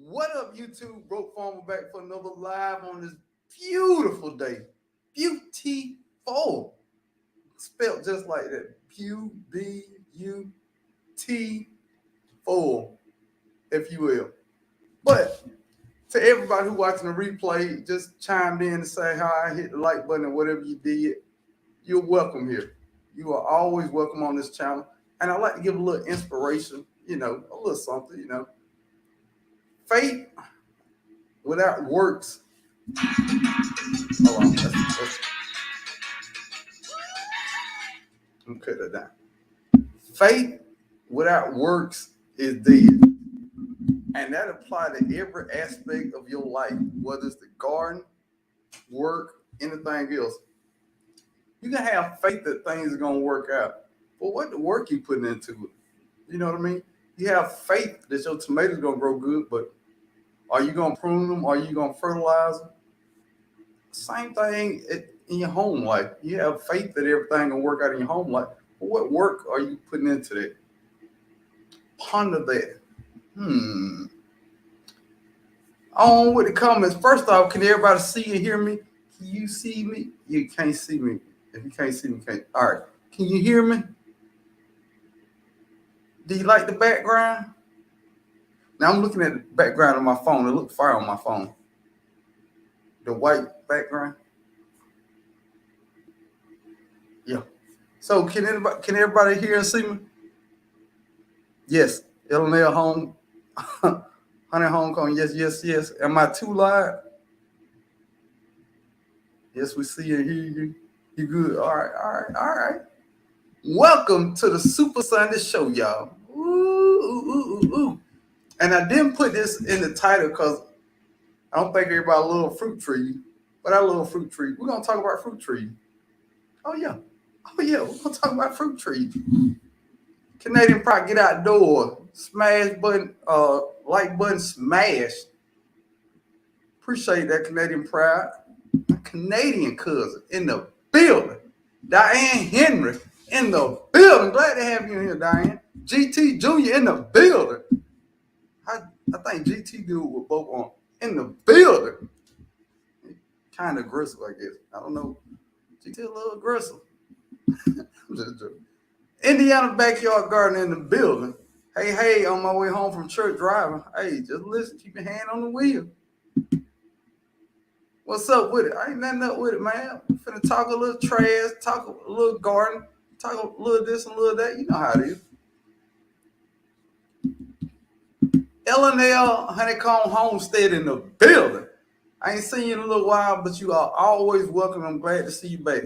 What up, YouTube? Broke Farmer back for another live on this beautiful day. Beautiful. Spelled just like that. Beautiful, if you will. But to everybody who watching the replay, just chimed in and say hi, hit the like button, or whatever you did. You're welcome here. You are always welcome on this channel. And I like to give a little inspiration, a little something. Faith without works. Hold on. Let me cut that down. Faith without works is dead. And that applies to every aspect of your life, whether it's the garden, work, anything else. You can have faith that things are going to work out. But what the work you putting into it? You know what I mean? You have faith that your tomatoes going to grow good, but are you going to prune them? Are you going to fertilize them? Same thing in your home life. You have faith that everything will work out in your home life. But what work are you putting into that? Ponder that. On with the comments. First off, can everybody see and hear me? Can you see me? You can't see me. If you can't see me, can't. All right. Can you hear me? Do you like the background? Now I'm looking at the background of my phone. It looks fire on my phone. The white background. Yeah. So can everybody hear and see me? Yes. Illinois home. Honey Homecoming. Yes. Am I too loud? Yes, we see and hear you. You good? All right. Welcome to the Super Sunday Show, y'all. Ooh. And I didn't put this in the title because I don't think everybody love fruit tree, but I love fruit tree. We're gonna talk about fruit tree. Oh yeah, we're gonna talk about fruit tree. Canadian Pride, get outdoors. Smash button, like button smash. Appreciate that, Canadian Pride. My Canadian cousin in the building. Diane Henry in the building. Glad to have you in here, Diane. GT Jr. in the building. I think GT do it with both on in the building. Kind of aggressive, I guess. I don't know. GT a little aggressive. I'm just joking. Indiana Backyard Garden in the building. Hey, on my way home from church driving. Hey, just listen, keep your hand on the wheel. What's up with it? I ain't nothing up with it, man. I'm finna talk a little trash, talk a little garden, talk a little this and a little that. You know how it is. L&L Honeycomb Homestead in the building. I ain't seen you in a little while, but you are always welcome. I'm glad to see you back.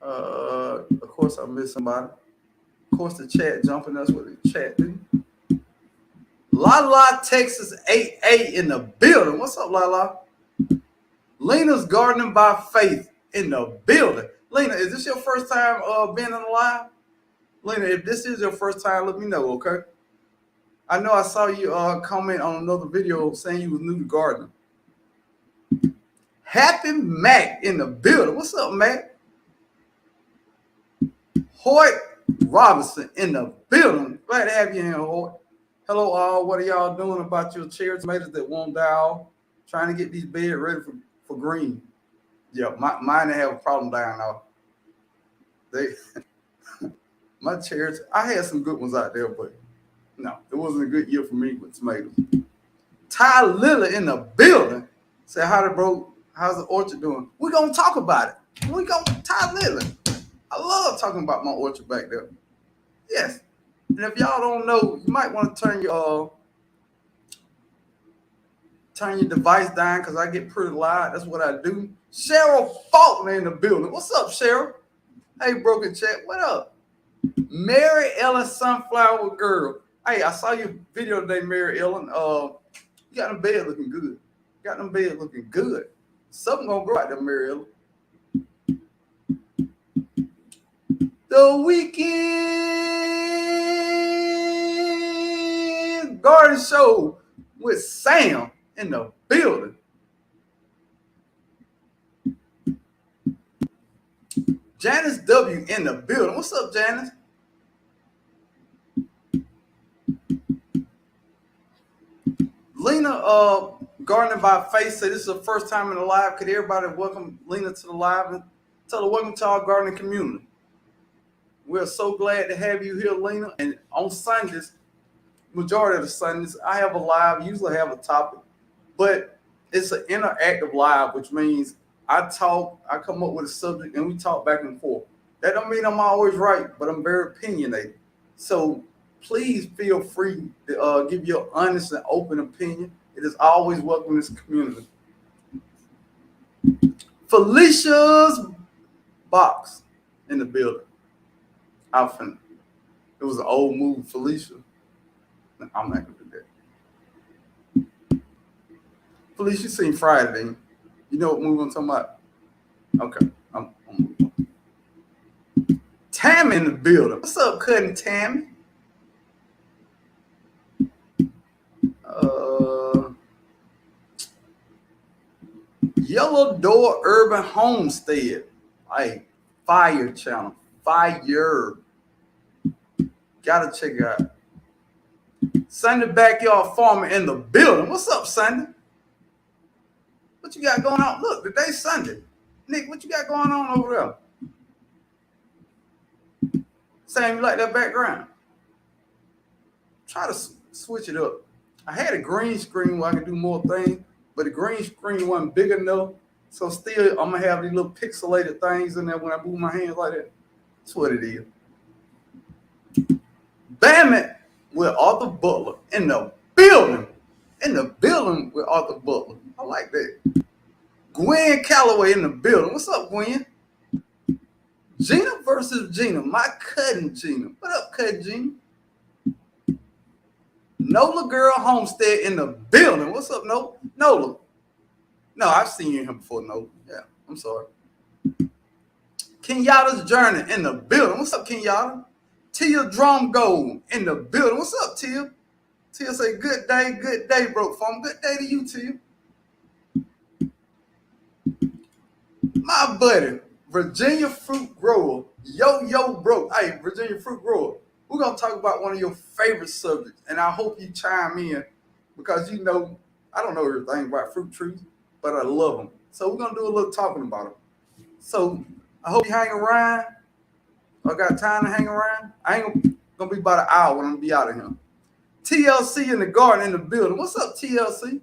Of course, I missed somebody. Of course, the chat jumping. That's what the chat do. Lala, Texas 8A in the building. What's up, Lala? Lena's Gardening by Faith in the building. Lena, is this your first time being on the live? Lena, if this is your first time, let me know, okay? I know I saw you comment on another video saying you was new to gardening. Happy Mac in the building. What's up, Mac? Hoyt Robinson in the building. Glad to have you in here, Hoyt. Hello, all. What are y'all doing about your cherry tomatoes that won't die off? Trying to get these beds ready for green. Yeah, mine have a problem dying off. My cherries, I had some good ones out there, but no, it wasn't a good year for me with tomatoes. Ty Lily in the building. Say hi to bro. How's the orchard doing? We're going to talk about it. Ty Lily. I love talking about my orchard back there. Yes. And if y'all don't know, you might want to turn your device down because I get pretty loud. That's what I do. Cheryl Faulkner in the building. What's up, Cheryl? Hey, Broken Chat. What up? Mary Ellen Sunflower Girl. Hey, I saw your video today, Mary Ellen. You got them bed looking good. Something gonna grow out there, Mary Ellen. The Weekend Garden Show with Sam in the building. Janice W in the building. What's up, Janice? Lena Gardening by Faith said this is the first time in the live. Could everybody welcome Lena to the live and tell her welcome to our gardening community? We're so glad to have you here, Lena. And on Sundays, majority of the Sundays, I have a live, usually have a topic, but it's an interactive live, which means I talk, I come up with a subject, and we talk back and forth. That don't mean I'm always right, but I'm very opinionated. So please feel free to give your honest and open opinion. It is always welcome in this community. Felicia's box in the building. It was an old movie, Felicia. I'm not gonna do that. Felicia, you seen Friday, didn't you? You know what movie I'm talking about? Okay, I'm moving on. Tammy in the building. What's up, cousin Tammy? Yellow Door Urban Homestead. Hey, fire channel. Fire. Gotta check it out. Sunday Backyard Farmer in the building. What's up, Sunday? What you got going on? Look, today's Sunday. Nick, what you got going on over there? Sam, you like that background? Try to switch it up. I had a green screen where I could do more things, but the green screen wasn't big enough. So still, I'm going to have these little pixelated things in there when I move my hands like that. That's what it is. Bam it with Arthur Butler in the building. In the building with Arthur Butler. I like that. Gwen Calloway in the building. What's up, Gwen? Gina versus Gina. My cousin Gina. What up, cousin Gina? Nola Girl Homestead in the building. What's up, Nola? Nola. No, I've seen you here before, Nola. Yeah, I'm sorry. Kenyatta's Journey in the building. What's up, Kenyatta? Tia Drum Gold in the building. What's up, Tia? Tia say, good day, broke farm. Good day to you, Tia. My buddy, Virginia Fruit Grower, Yo Broke. Hey, Virginia Fruit Grower, we're going to talk about one of your favorite subjects, and I hope you chime in because you know, I don't know everything about fruit trees, but I love them. So we're going to do a little talking about them. So I hope you hang around. I got time to hang around. I ain't going to be about an hour when I'm going to be out of here. TLC in the garden in the building. What's up, TLC?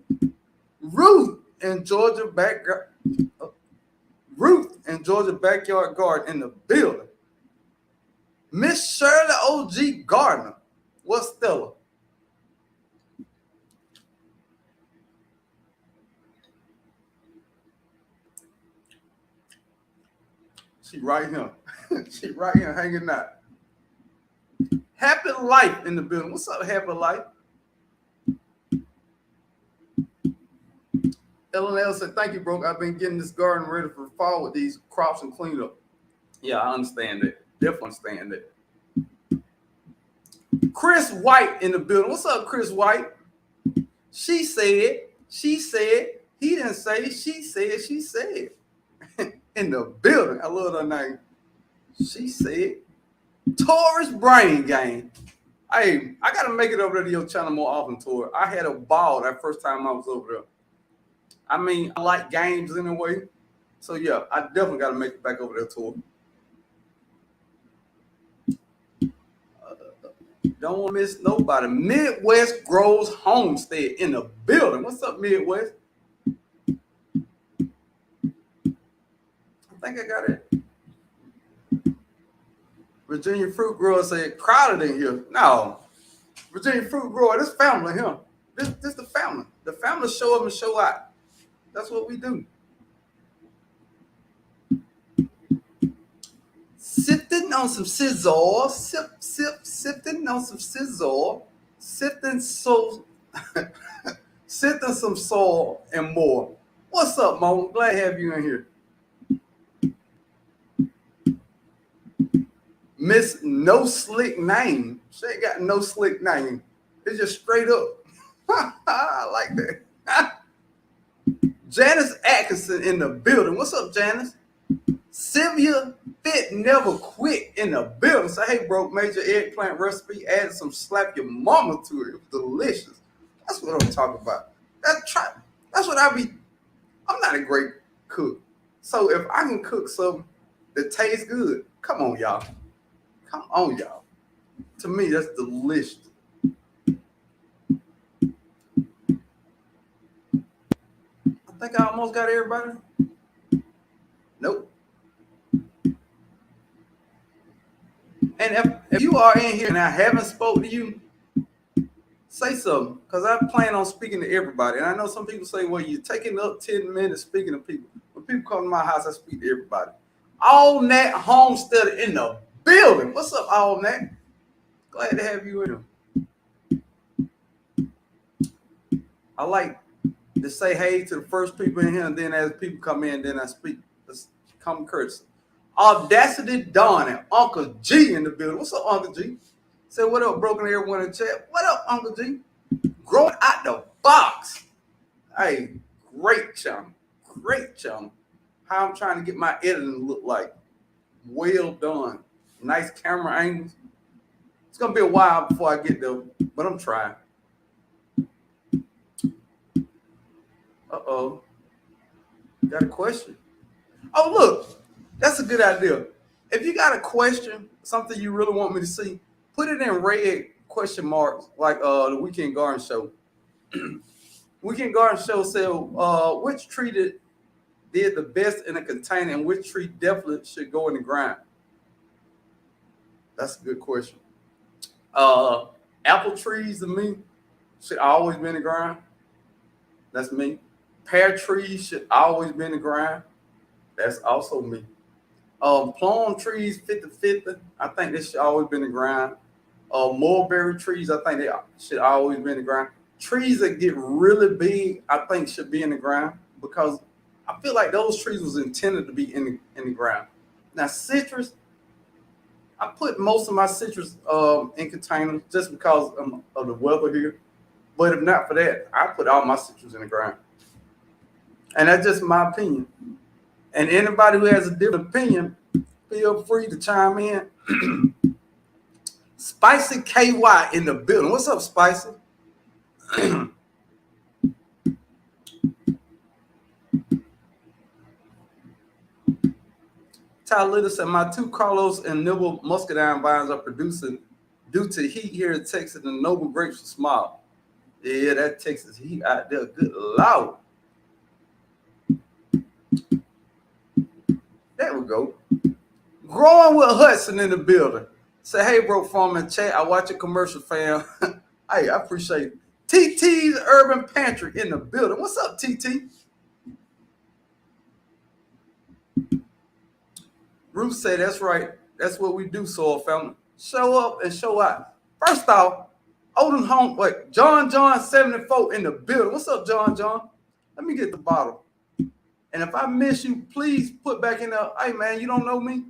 Ruth in Georgia Backyard Garden in the building. Miss Shirley OG Gardner. What's Stella? She right here. She right here hanging out. Happy Life in the building. What's up, Happy Life? LNL said, thank you, bro. I've been getting this garden ready for fall with these crops and cleanup. Yeah, I understand that. Definitely understand that. Chris White in the building. What's up, Chris White? She said, he didn't say, she said. In the building. I love her name. She said, Taurus Brain Game. Hey, I got to make it over there to your channel more often, Tor. I had a ball that first time I was over there. I mean, I like games anyway. So, yeah, I definitely got to make it back over there, Tor. Don't want to miss nobody. Midwest Grows Homestead in the building. What's up, Midwest? I think I got it. Virginia Fruit Grower said, crowded in here. No. Virginia Fruit Grower, this family here. This the family. The family show up and show out. That's what we do. Sifting on some scissor. Sifting on some scissor. Sifting some soil and more. What's up, Mo? Glad to have you in here. Miss No Slick Name. She ain't got no slick name. It's just straight up. I like that. Janice Atkinson in the building. What's up, Janice? Sylvia Fit Never Quit in the building. Say, hey, bro, made your eggplant recipe, added some slap your mama to it. It was delicious. That's what I'm talking about. That's what I be. I'm not a great cook. So if I can cook something that tastes good, come on, y'all. Come on, y'all. To me, that's delicious. I think I almost got everybody. Nope. And if you are in here and I haven't spoke to you, say something, because I plan on speaking to everybody. And I know some people say, well, you're taking up 10 minutes speaking to people. When people come to my house, I speak to everybody. All Nat Homestead in the building. What's up, All Nat? Glad to have you in. I like to say hey to the first people in here, and then as people come in, then I speak. It's common courtesy. Audacity Dawn and Uncle G in the building. What's up, Uncle G? Say what up, broken everyone in the chat. What up, Uncle G? Growing out the box. Hey, great channel. Great channel. How I'm trying to get my editing look like. Well done. Nice camera angles. It's gonna be a while before I get there, but I'm trying. Uh-oh. Got a question. Oh, look. That's a good idea. If you got a question, something you really want me to see, put it in red question marks, like the Weekend Garden Show. Weekend Garden Show said, which tree did the best in a container and which tree definitely should go in the ground? That's a good question. Apple trees to me should always be in the ground. That's me. Pear trees should always be in the ground. That's also me. Plum trees 50-50. I think they should always be in the ground. Mulberry trees, I think they should always be in the ground. Trees that get really big, I think should be in the ground because I feel like those trees was intended to be in the ground. Now citrus, I put most of my citrus in containers just because of the weather here. But if not for that, I put all my citrus in the ground. And that's just my opinion. And anybody who has a different opinion, feel free to chime in. Spicy KY in the building. What's up, Spicy? Ty Little said, my 2 Carlos and Nibble muscadine vines are producing due to heat here in Texas and noble grapes are small. Yeah, that Texas heat out there, good Lord. There we go. Growing with Hudson in the building. Say, hey, bro, from in chat. I watch a commercial, fam. Hey, I appreciate it. TT's Urban Pantry in the building. What's up, TT? Ruth said, that's right. That's what we do, Soul Family. Show up and show out. First off, Odin Home, John 74 in the building. What's up, John? Let me get the bottle. And if I miss you, please put back in there. Hey, man, you don't know me?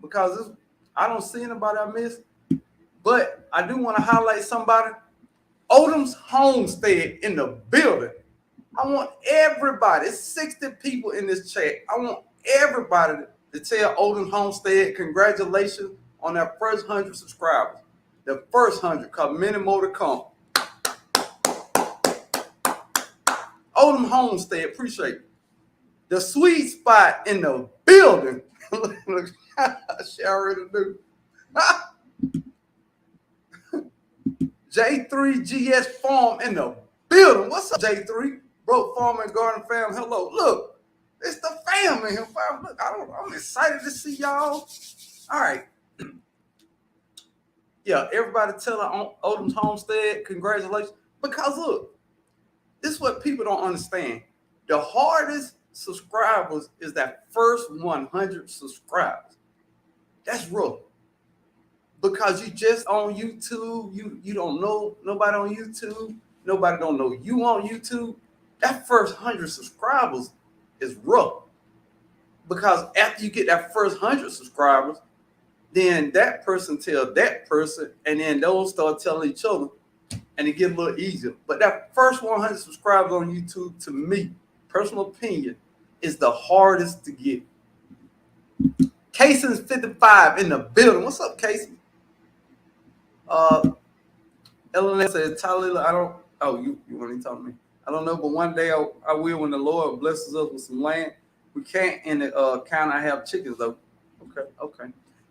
Because I don't see anybody I miss. But I do want to highlight somebody. Odom's Homestead in the building. I want everybody. It's 60 people in this chat. I want everybody to tell Odom Homestead congratulations on their first 100 subscribers. The first 100, because many more to come. Odom Homestead, appreciate it. The sweet spot in the building. Look, she already knew. J3GS Farm in the building. What's up, J3? Broke Farm and Garden Fam. Hello. Look, it's the fam in here. Look, I'm excited to see y'all. All right. Yeah, everybody tell Odom's Homestead congratulations. Because look, this is what people don't understand. The hardest subscribers is that first 100 subscribers. That's rough. Because you just on YouTube, you don't know nobody on YouTube, nobody don't know you on YouTube. That first 100 subscribers is rough. Because after you get that first 100 subscribers, then that person tell that person, and then those start telling each other, and it get a little easier. But that first 100 subscribers on YouTube, to me, personal opinion, is the hardest to get. Casey's 55 in the building. What's up, Casey? Ellen said, Tyler, I don't. Oh, you want to talk to me? I don't know, but one day I will when the Lord blesses us with some land. We can't in the county have chickens though. Okay.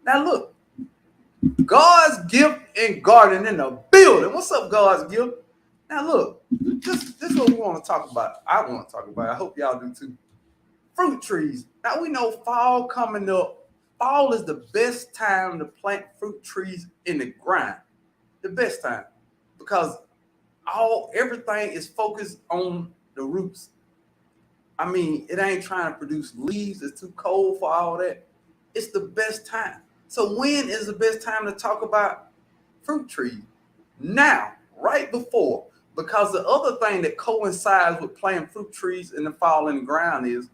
Now look, God's gift and garden in the building. What's up, God's gift? Now look, this is what we want to talk about. I want to talk about. I hope y'all do too. Fruit trees. Now we know fall coming up. Fall is the best time to plant fruit trees in the ground. The best time, because everything is focused on the roots. I mean, it ain't trying to produce leaves. It's too cold for all that. It's the best time. So when is the best time to talk about fruit trees? Now, right before, because the other thing that coincides with planting fruit trees in the fall in the ground is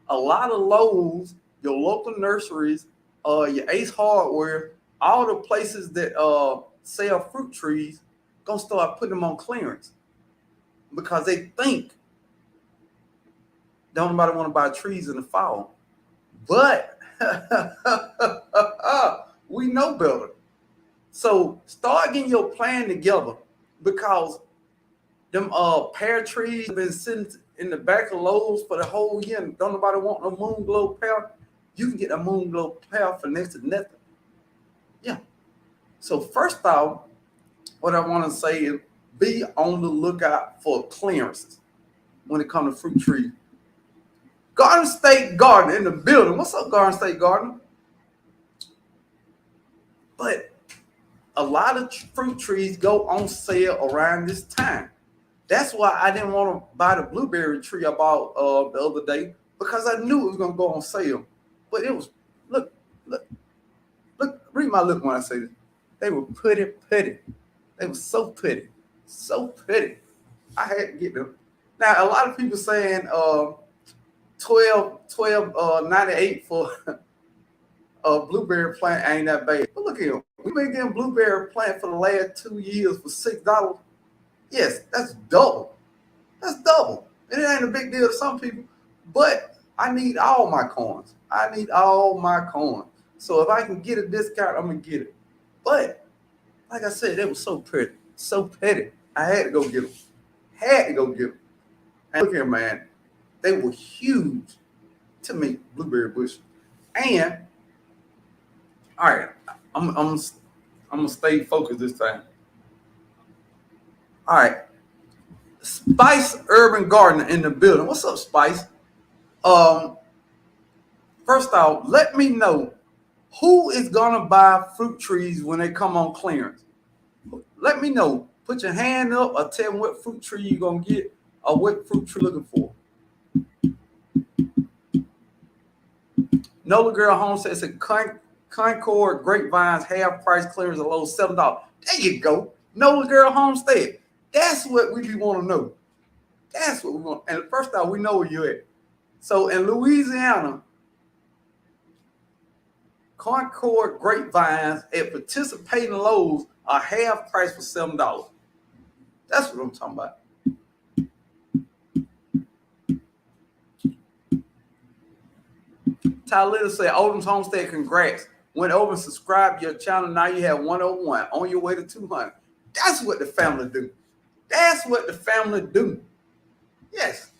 a lot of Lowe's, your local nurseries, your Ace Hardware, all the places that sell fruit trees, gonna start putting them on clearance because they think don't nobody want to buy trees in the fall. But we know better. So start getting your plan together, because them pear trees have been sitting in the back of Lowe's for the whole year and don't nobody want no Moon Glow pear. You can get a Moon Glow pear for next to nothing. Yeah. So first off, what I want to say is be on the lookout for clearances when it comes to fruit trees. Garden State Garden in the building. What's up, Garden State Garden? But a lot of fruit trees go on sale around this time. That's why I didn't want to buy the blueberry tree I bought the other day, because I knew it was going to go on sale. But it was, look, read my look when I say this. They were pretty. They were so pretty. I had to get them. Now, a lot of people saying 12.98 for a blueberry plant ain't that bad. But look at him. We've been getting blueberry plant for the last 2 years for $6. Yes, that's double. And it ain't a big deal to some people, but I need all my coins. So if I can get a discount, I'm going to get it. But like I said, they were so pretty. I had to go get them. And look here, man. They were huge to me, blueberry bush. And all right, I'm gonna stay focused this time. All right, Spice Urban Gardener in the building. What's up, Spice? First off, let me know who is gonna buy fruit trees when they come on clearance. Let me know. Put your hand up or tell me what fruit tree you're gonna get or what fruit tree you're looking for. Nola Girl Homestead said Concord grapevines half price clearance at low $7. There you go. Nola Girl Homestead. That's what we want to know. That's what we want. And first off, we know where you're at. So in Louisiana, Concord grapevines at participating Lowe's are half price for $7. That's what I'm talking about. Tyler said, Odom's Homestead, congrats. Went over and subscribed to your channel. Now you have 101 on your way to 200. That's what the family do. Yes.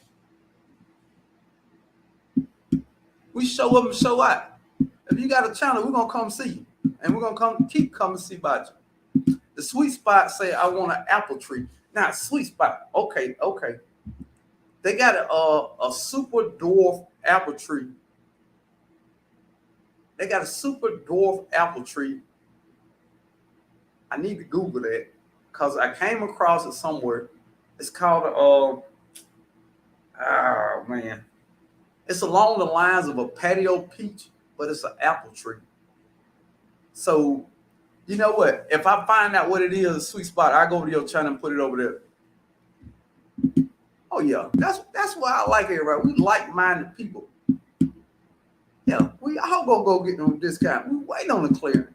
We show up and show out. If you got a channel, we're going to come see you. And we're going to keep coming see about you. The Sweet Spot say, I want an apple tree. Now, Sweet Spot. Okay. They got a super dwarf apple tree. They got a super dwarf apple tree. I need to Google that because I came across it somewhere. It's called it's along the lines of a patio peach, but it's an apple tree. So, you know what? If I find out what it is, a Sweet Spot, I go to your channel and put it over there. Oh yeah, that's why I like everybody. We like-minded people. Yeah, we all gonna go get them discount. We wait on the clearing.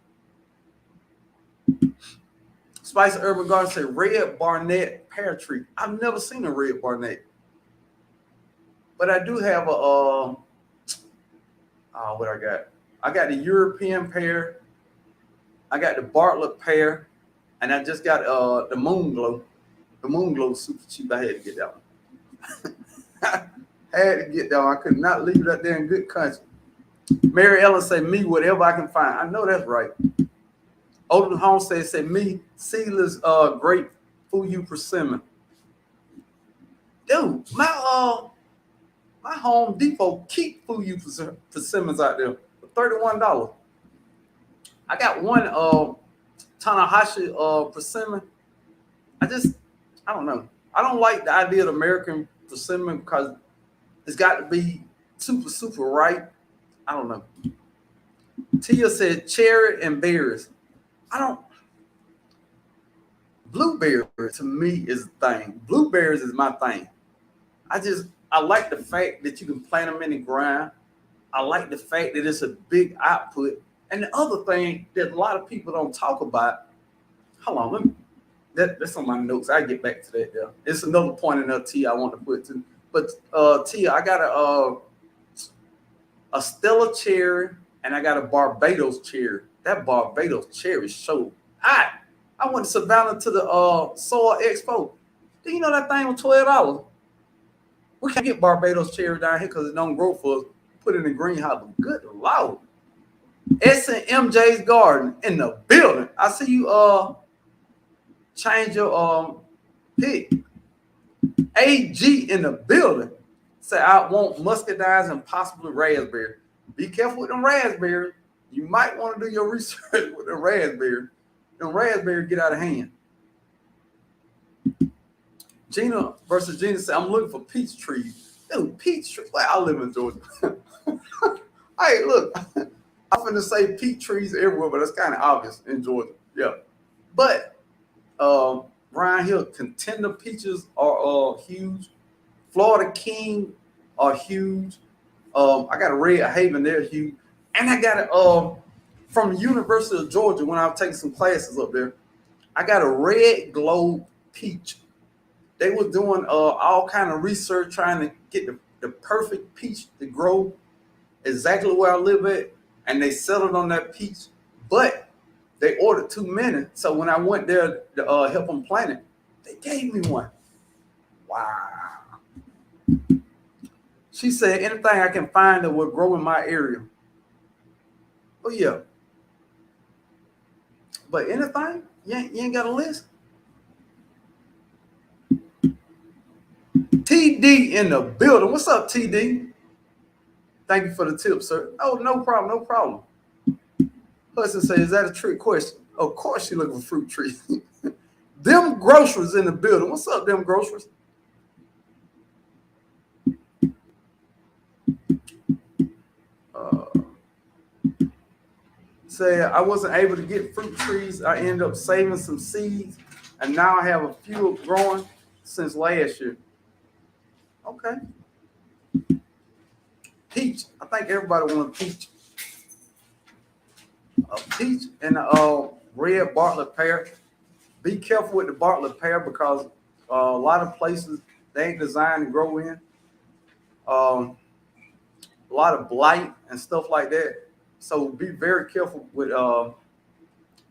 Spice Urban Garden said red Barnett pear tree. I've never seen a red Barnett, but I do have a what I got? I got the European pear. I got the Bartlett pear. And I just got the Moon Glow. The Moon Glow super cheap. I had to get that one. I had to get that one. I could not leave it up there in good country. Mary Ellen say, me, whatever I can find. I know that's right. Odin Homestead say, me, seedless grape, Fuyu persimmon. Dude, my Home Depot keep Fuyu persimmons out there for $31. I got one Tanahashi persimmon. I don't know. I don't like the idea of American persimmon because it's got to be super, super ripe. I don't know. Tia said cherry and berries. Blueberry to me is the thing. Blueberries is my thing. I like the fact that you can plant them in the ground. I like the fact that it's a big output. And the other thing that a lot of people don't talk about, hold on, that's on my notes. I get back to that there. It's another point in there, Tia, I want to put to. But Tia, I got a Stella cherry and I got a Barbados cherry. That Barbados cherry so hot. I went to Savannah to the Soil Expo. Do you know that thing was $12? We can't get Barbados cherry down here because it don't grow for us. Put it in the greenhouse. Good Lord. S and MJ's Garden in the building. I see you change your pick. AG in the building. Say I want muscadines and possibly raspberry. Be careful with them raspberries. You might want to do your research with the raspberry. Them raspberries get out of hand. Gina versus Gina said, I'm looking for peach trees. Dude, peach trees. Well, I live in Georgia. Hey, look, I'm finna say peach trees everywhere, but it's kind of obvious in Georgia. Yeah. But Ryan Hill, contender peaches are huge. Florida King are huge. I got a Red Haven, they're huge. And I got it from the University of Georgia when I was taking some classes up there. I got a Red Globe peach. They were doing all kind of research trying to get the perfect peach to grow exactly where I live at. And they settled on that peach. But they ordered too many. So when I went there to help them plant it, they gave me one. Wow. She said, anything I can find that will grow in my area. Oh, yeah. But anything? You ain't got a list? TD in the building. What's up, TD? Thank you for the tip, sir. Oh, no problem, no problem. Hudson says, is that a trick question? Of course you're looking for fruit trees. Them groceries in the building. What's up, them groceries? Say I wasn't able to get fruit trees. I ended up saving some seeds, and now I have a few growing since last year. Okay. Peach. I think everybody wants peach. A peach and a red Bartlett pear. Be careful with the Bartlett pear because a lot of places they ain't designed to grow in. A lot of blight and stuff like that. So be very careful with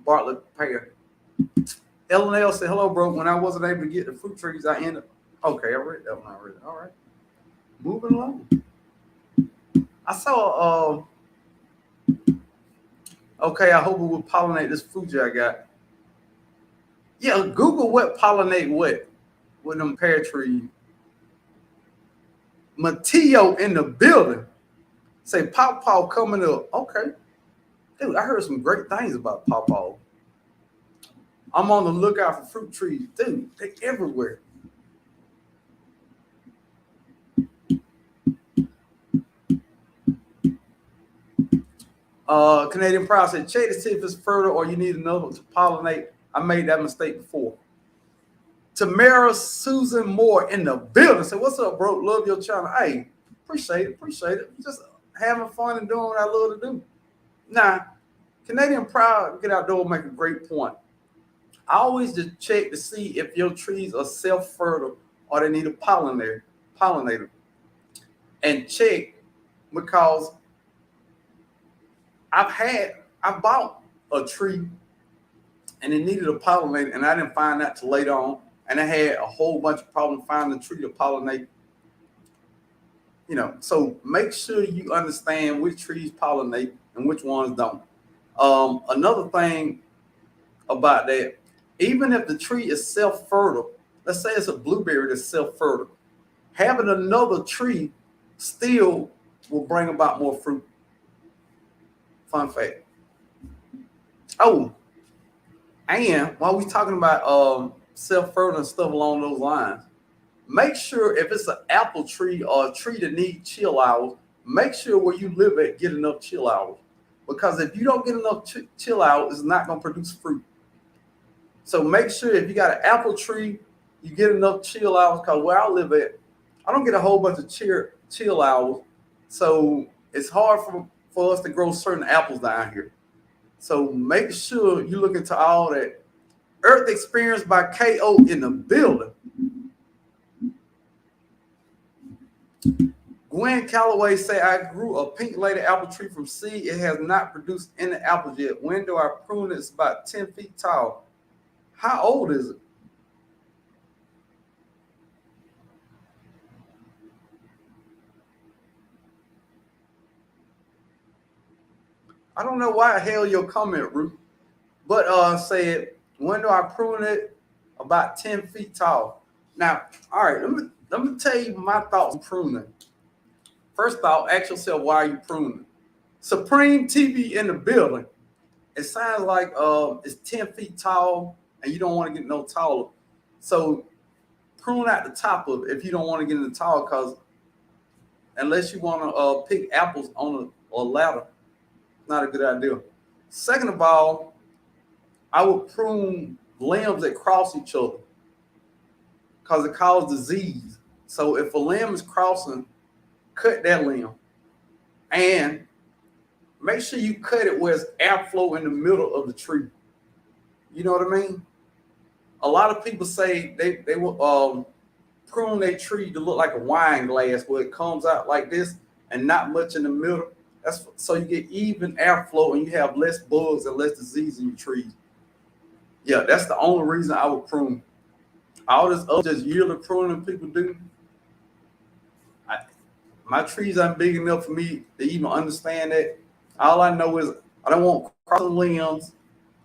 Bartlett pear. LNL said, hello, bro. When I wasn't able to get the fruit trees, I ended up. Okay, I read that one already. All right. Moving along. I saw okay, I hope it will pollinate this Fuji I got. Yeah, Google what pollinate what with them pear trees. Matteo in the building. Say Pawpaw coming up. Okay. Dude, I heard some great things about Pawpaw. I'm on the lookout for fruit trees. Dude, they're everywhere. Canadian Proud said, check to see if it's fertile or you need another to pollinate. I made that mistake before. Tamara Susan Moore in the building. Say, what's up, bro? Love your channel. Hey, appreciate it. Just having fun and doing what I love to do. Now, Canadian Proud Get Outdoors make a great point. I always just check to see if your trees are self-fertile or they need a pollinator. And check because I bought a tree and it needed a pollinator, and I didn't find that till later on. And I had a whole bunch of problems finding a tree to pollinate. So make sure you understand which trees pollinate and which ones don't. Another thing about that, even if the tree is self-fertile, let's say it's a blueberry that's self-fertile, having another tree still will bring about more fruit. Fun fact. Oh, and while we're talking about self-fertile and stuff along those lines, make sure if it's an apple tree or a tree that needs chill hours, make sure where you live at get enough chill hours. Because if you don't get enough chill hours, it's not going to produce fruit. So make sure if you got an apple tree, you get enough chill hours. Because where I live at, I don't get a whole bunch of chill hours. So it's hard for us to grow certain apples down here. So make sure you look into all that. Earth Experience by KO in the building. Gwen Calloway say, I grew a pink lady apple tree from seed. It has not produced any apples yet. When do I prune it? It's about 10 feet tall. How old is it? I don't know why the hell your comment, Ruth, but said, when do I prune it? About 10 feet tall. Now, all right, let me tell you my thoughts on pruning. First off, ask yourself, why are you pruning? Supreme TV in the building. It sounds like it's 10 feet tall and you don't want to get no taller. So prune out the top of it if you don't want to get in the tall, because unless you want to pick apples on a ladder, not a good idea. Second of all, I would prune limbs that cross each other because it causes disease. So if a limb is crossing, cut that limb. And make sure you cut it where it's airflow in the middle of the tree. You know what I mean? A lot of people say they will prune their tree to look like a wine glass where it comes out like this and not much in the middle. That's so you get even airflow and you have less bugs and less disease in your trees. Yeah, that's the only reason I would prune. All this other just yearly pruning people do. My trees aren't big enough for me to even understand that. All I know is I don't want crossing limbs.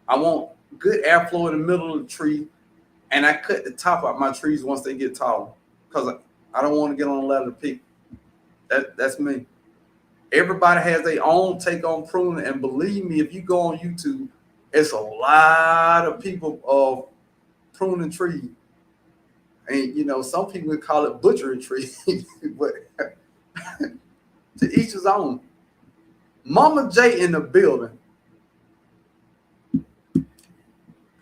I want good airflow in the middle of the tree. And I cut the top of my trees once they get tall because I don't want to get on a ladder to pick. That's me. Everybody has their own take on pruning. And believe me, if you go on YouTube, it's a lot of people pruning trees. And, some people would call it butchering trees. But to each his own. Mama J in the building.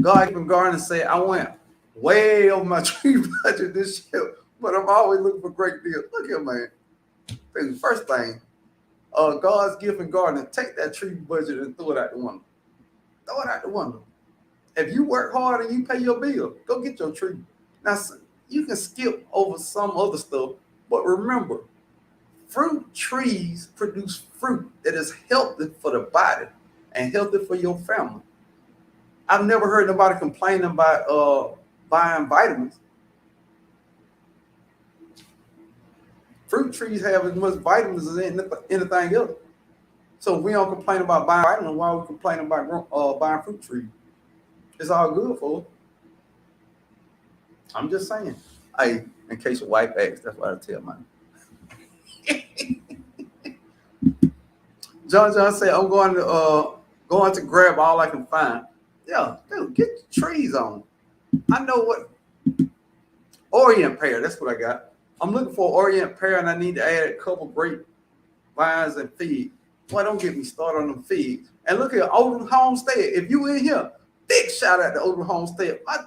God from Garden said, I went way over my tree budget this year, but I'm always looking for great deals. Look here, man. First thing, God's gift and garden, take that tree budget and throw it out the window. Throw it out the window. If you work hard and you pay your bill, go get your tree. Now, you can skip over some other stuff, but remember, fruit trees produce fruit that is healthy for the body and healthy for your family. I've never heard nobody complaining about buying vitamins. Fruit trees have as much vitamins as anything else. So if we don't complain about buying vitamins, why are we complaining about buying fruit trees? It's all good for us. I'm just saying. Hey, in case your wife asks, that's what I tell mine. John said, I'm going to grab all I can find. Yeah, dude, get the trees on. I know what Orient pear. That's what I got. I'm looking for Orient pear, and I need to add a couple grape vines and figs. Boy, don't get me started on them figs. And look at Oldham Homestead. If you in here, big shout out to Oldham Homestead. My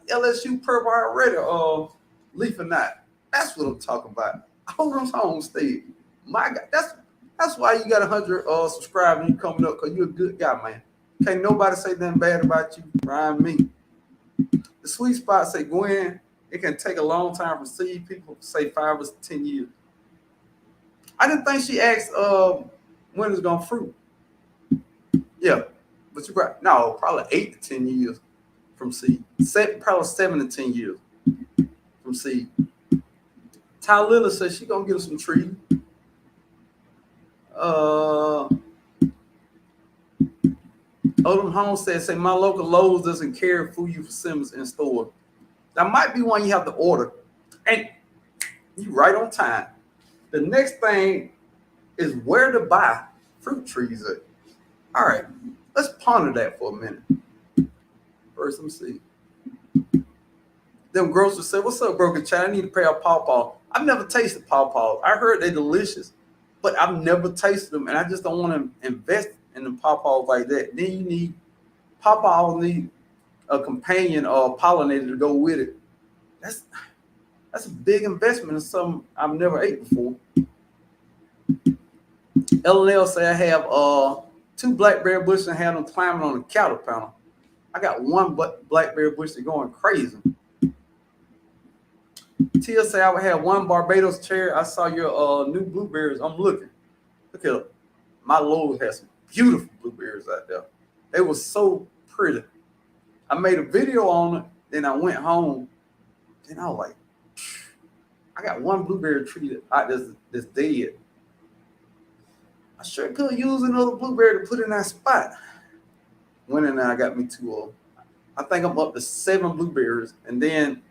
LSU purple already leaf or not. That's what I'm talking about. Oldham Homestead. My God, that's why you got 100 subscribers and you coming up, because you're a good guy, man. Can't nobody say nothing bad about you, Ryan me. The sweet spot say, Gwen, it can take a long time for seed. People say 5 or 10 years. I didn't think she asked when it's gonna fruit. Yeah. But you probably 8 to 10 years from seed. Probably 7 to 10 years from seed. Ty Lillard says she gonna get us some trees. Odom Homestead say my local Lowe's doesn't carry Fuyu persimmons in store. That might be one you have to order. And you right on time. The next thing is where to buy fruit trees at. All right, let's ponder that for a minute. First, let me see. Them grocers say, "What's up, broken child? I need to pay a pawpaw." I've never tasted pawpaws. I heard they're delicious, but I've never tasted them, and I just don't want to invest in the pawpaws like that. Then you need pawpaws need a companion or a pollinator to go with it. That's a big investment in something I've never ate before. LNL say I have 2 blackberry bushes and have them climbing on the cattle panel. I got 1 blackberry bush that's going crazy. Tia say I would have 1 Barbados cherry. I saw your new blueberries. I'm looking. Look at it. My Lowe's has some beautiful blueberries out there. They were so pretty. I made a video on it. Then I went home. And I was like, I got 1 blueberry tree that's dead. I sure could use another blueberry to put in that spot. Went in there, I got me 2. I think I'm up to 7 blueberries. And then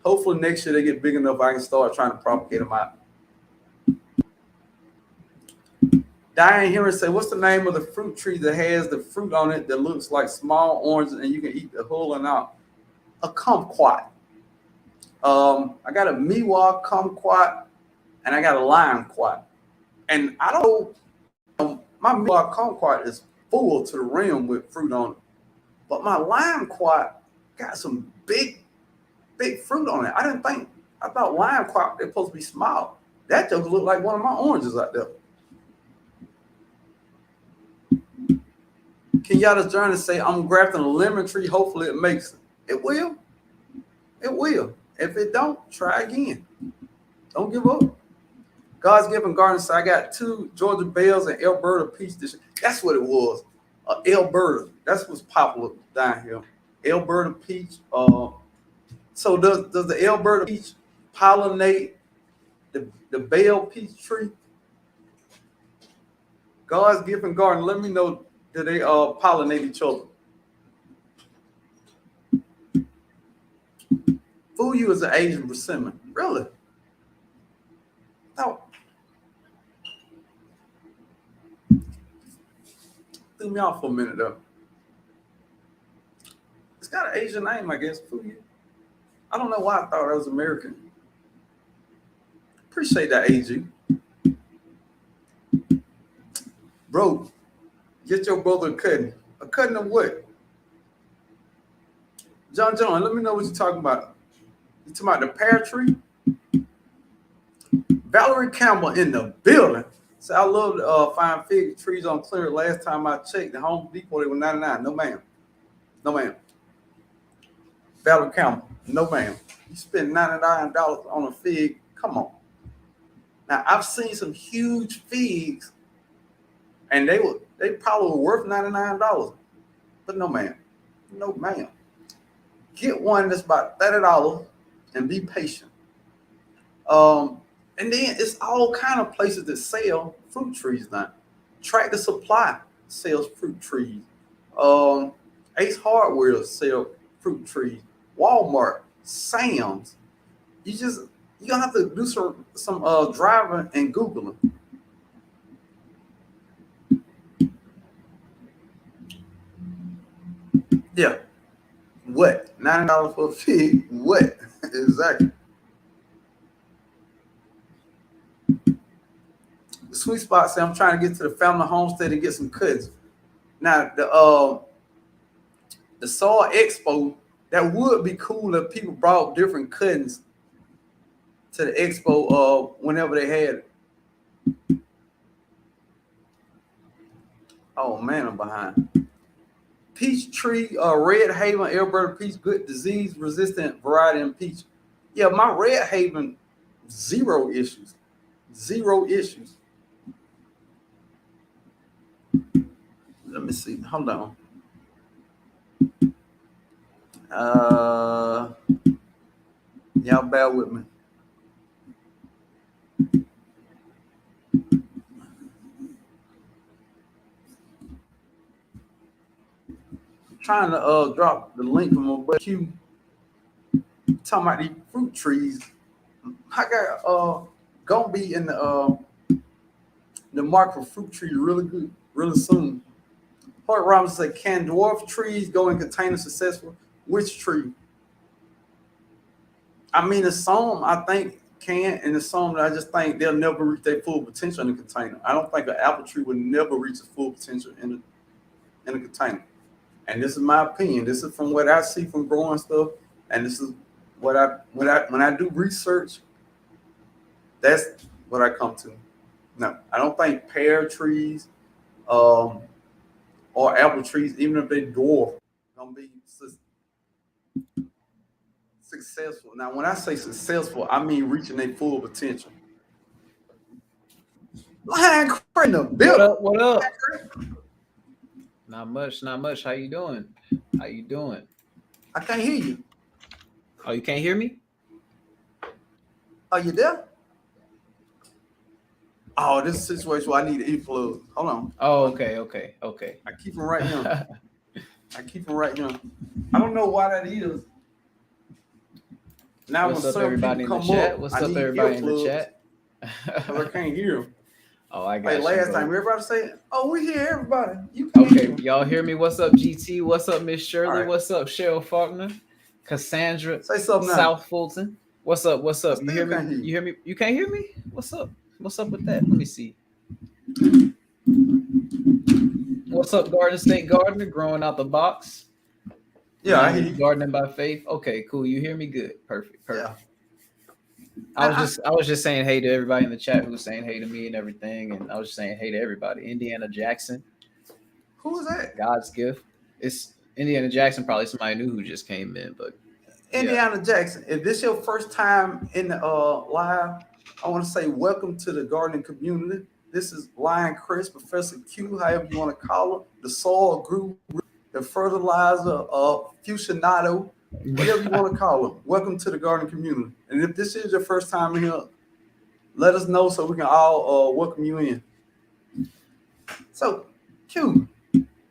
hopefully next year they get big enough I can start trying to propagate them out. Diane Henry say, what's the name of the fruit tree that has the fruit on it that looks like small oranges and you can eat the whole and out? A kumquat. I got a Miwa kumquat and I got a lime quat. And I don't know, my Miwa kumquat is full to the rim with fruit on it. But my lime quat got some big fruit on it. I thought lime quat, they're supposed to be small. That just looked like one of my oranges out there. Kenyatta's Journey say, I'm grafting a lemon tree. Hopefully it makes it. It will. It will. If it don't, try again. Don't give up. God's Given Garden say, I got 2 Georgia Bells and Alberta peach dishes. That's what it was. Alberta. That's what's popular down here. Alberta peach. So does the Alberta peach pollinate the Bell peach tree? God's Given Garden, let me know, do they pollinate each other? Fuyu is an Asian persimmon. Really? No. Threw me off for a minute though. It's got an Asian name, I guess. Fuyu. I don't know why I thought it was American. Appreciate that, AG. Bro, get your brother a cutting. A cutting of what? John, let me know what you're talking about. You talking about the pear tree? Valerie Campbell in the building. So I love to find fig trees on clearance. Last time I checked, the Home Depot, they were 99. No, ma'am. No, ma'am. Valerie Campbell, no, ma'am. You spend $99 on a fig. Come on. Now, I've seen some huge figs, and they probably were worth $99. But no, ma'am. No, ma'am. Get one that's about $30 and be patient. And then it's all kind of places that sell fruit trees now. Tractor Supply sells fruit trees. Ace Hardware sells fruit trees. Walmart, Sam's. You're gonna have to do some driving and Googling. Yeah. What? $90 for a fig? What? Exactly. The Sweet Spot say I'm trying to get to the family homestead and get some cuts. Now the Soil Expo, that would be cool if people brought different cuttings to the expo whenever they had it. Oh man, I'm behind. Peach tree, Red Haven, Alberta peach, good disease resistant variety in peach. Yeah, my Red Haven, 0 issues. 0 issues. Let me see. Hold on. Y'all bear with me. Trying to drop the link from my buddy Q. Talking about these fruit trees. I got gonna be in the market for fruit trees really good, really soon. Hoyt Robinson said, "Can dwarf trees go in containers successful? Which tree?" I mean, there's some I think can, and there's some that I just think they'll never reach their full potential in a container. I don't think an apple tree would never reach its full potential in a container. And this is my opinion. This is from what I see from growing stuff, and this is what when I do research. That's what I come to. No, I don't think pear trees or apple trees, even if they dwarf, gonna be successful. Now, when I say successful, I mean reaching their full potential. Lion Craig in the building. What up? Not much. How you doing? I can't hear you. Oh, you can't hear me? Are you there? Oh, this is a situation where I need an earplug. Hold on. Oh, okay. I keep them right here. I don't know why that is. Now what's up, everybody in the chat? What's up, everybody in the chat? I can't hear them. Oh, I got you. Last time, everybody say, "Oh, we hear everybody." You can okay, y'all hear me? What's up, GT? What's up, Miss Shirley? Right. What's up, Cheryl Faulkner? Cassandra? Say something. South Fulton. What's up? You hear me? You hear me? You can't hear me? What's up? What's up with that? Let me see. What's up, Garden State Gardener? Growing out the box. Yeah, I hear you. Gardening by faith. Okay, cool. You hear me? Good. Perfect. Yeah. I was just saying hey to everybody in the chat who was saying hey to me and everything, and I was just saying hey to everybody. Indiana Jackson. Who is that? God's gift. It's Indiana Jackson, probably somebody new who just came in, but Indiana Jackson. If this is your first time in the live, I want to say welcome to the gardening community. This is Lion Chris, Professor Q, however you want to call him, the soil guru, the fertilizer, fusionado, whatever you want to call them. Welcome to the gardening community. And if this is your first time here, let us know so we can all welcome you in. So, Q,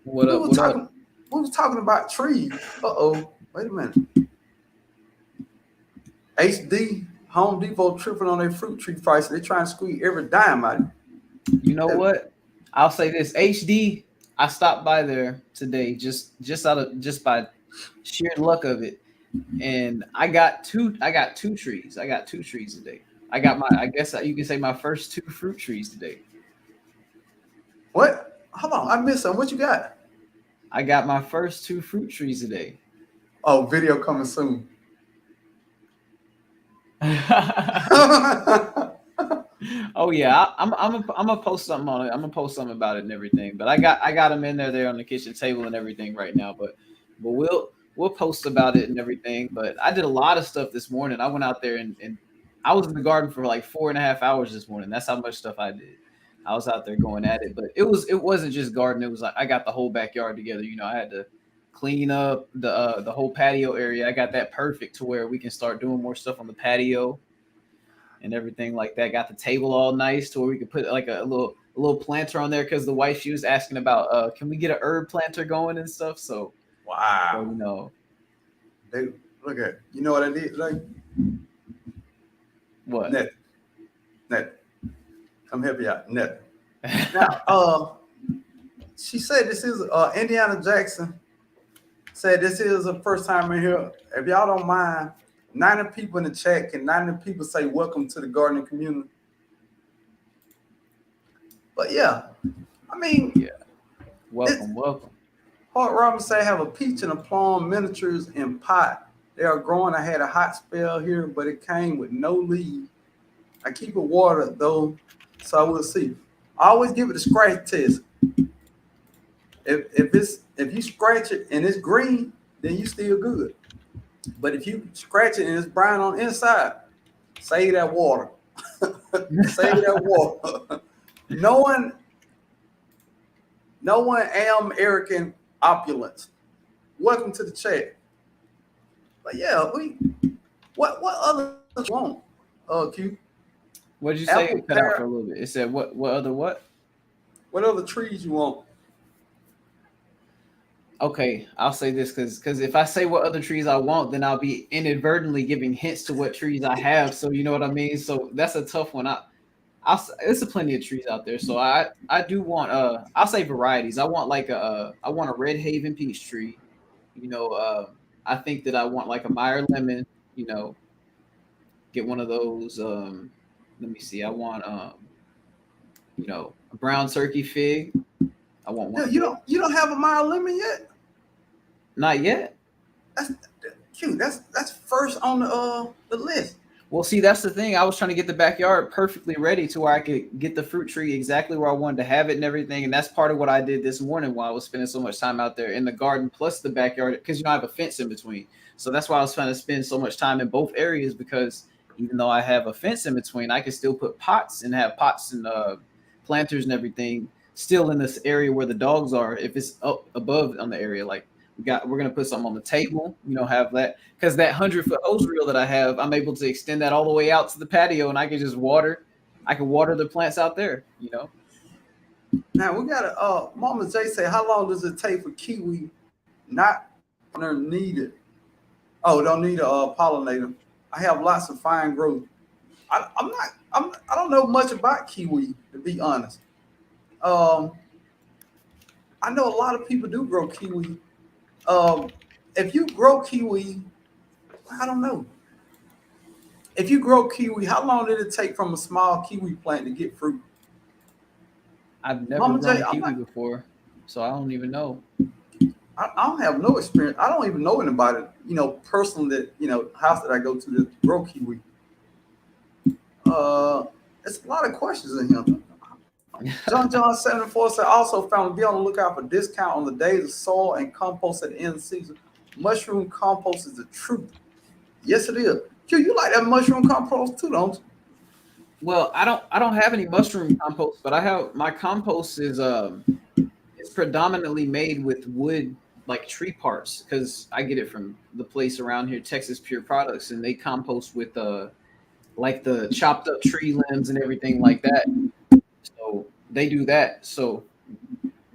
what up? We was talking about trees. Wait a minute. HD, Home Depot tripping on their fruit tree prices. They're trying to squeeze every dime out of it. You know what? I'll say this. HD, I stopped by there today just by sheer luck of it. And I got two trees. I got 2 trees today. I got I guess you can say my first 2 fruit trees today. What? Hold on, I missed some. What you got? I got my first 2 fruit trees today. Oh, video coming soon. Oh yeah, I'm gonna post something on it. I'm gonna post something about it and everything. But I got them in there on the kitchen table and everything right now. But we'll post about it and everything. But I did a lot of stuff this morning. I went out there and I was in the garden for like 4.5 hours this morning. That's how much stuff I did. I was out there going at it. But it wasn't just garden. It was like I got the whole backyard together. You know, I had to clean up the whole patio area. I got that perfect to where we can start doing more stuff on the patio and everything like that. Got the table all nice to where we could put like a little planter on there because the wife, she was asking about can we get an herb planter going and stuff. So wow, so, you know, they look at you know what I did like what net come help you out net. Now she said this is Indiana Jackson said this is the first time in here. If y'all don't mind, 90 people in the chat, can 90 people say welcome to the gardening community? But yeah, I mean, yeah, welcome. Hoyt Robinson say have a peach and a plum miniatures in pot. They are growing. I had a hot spell here, but it came with no leaves. I keep it watered though, so we'll see. I always give it a scratch test. If you scratch it and it's green, then you still good. But if you scratch it and it's brown on the inside, save that water. Save that water. No one American opulence. Welcome to the chat. But yeah, what other you want? Q. What did you say? Apple, It cut out for pear. a little bit. It said what other what? What other trees you want? Okay, I'll say this because if I say what other trees I want, then I'll be inadvertently giving hints to what trees I have. So you know what I mean. So that's a tough one. There's a plenty of trees out there. So I do want I'll say varieties. I want like I want a red haven peach tree. You know, I think that I want like a Meyer lemon. You know, get one of those. Let me see. I want a brown turkey fig. I want one Yeah, of those. you don't have a mile lemon yet. Not yet. That's Q. That's first on the list. Well, see, that's the thing. I was trying to get the backyard perfectly ready to where I could get the fruit tree exactly where I wanted to have it and everything. And that's part of what I did this morning while I was spending so much time out there in the garden plus the backyard because I have a fence in between. So that's why I was trying to spend so much time in both areas because even though I have a fence in between, I can still put pots and have pots and planters and everything still in this area where the dogs are. If it's up above on the area, like we're gonna put something on the table, have that because that 100-foot hose reel that I have, I'm able to extend that all the way out to the patio, and I can just water. I can water the plants out there. Now we got to. Mama J say, how long does it take for kiwi not needed? Oh, don't need a pollinator. I have lots of fine growth. I don't know much about kiwi to be honest. Um, I know a lot of people do grow kiwi. If you grow kiwi, I don't know. If you grow kiwi, how long did it take from a small kiwi plant to get fruit? I've never Mama grown J, kiwi before, so I don't even know. I don't have no experience. I don't even know anybody, personally that, house that I go to that grow kiwi. It's a lot of questions in here. John 74 said also found to be on the lookout for discount on the days of soil and compost at the end of the season. Mushroom compost is the truth. Yes, it is. Q, you like that mushroom compost too, don't you? Well, I don't have any mushroom compost, but I have my compost is it's predominantly made with wood like tree parts because I get it from the place around here, Texas Pure Products, and they compost with like the chopped up tree limbs and everything like that. So they do that. So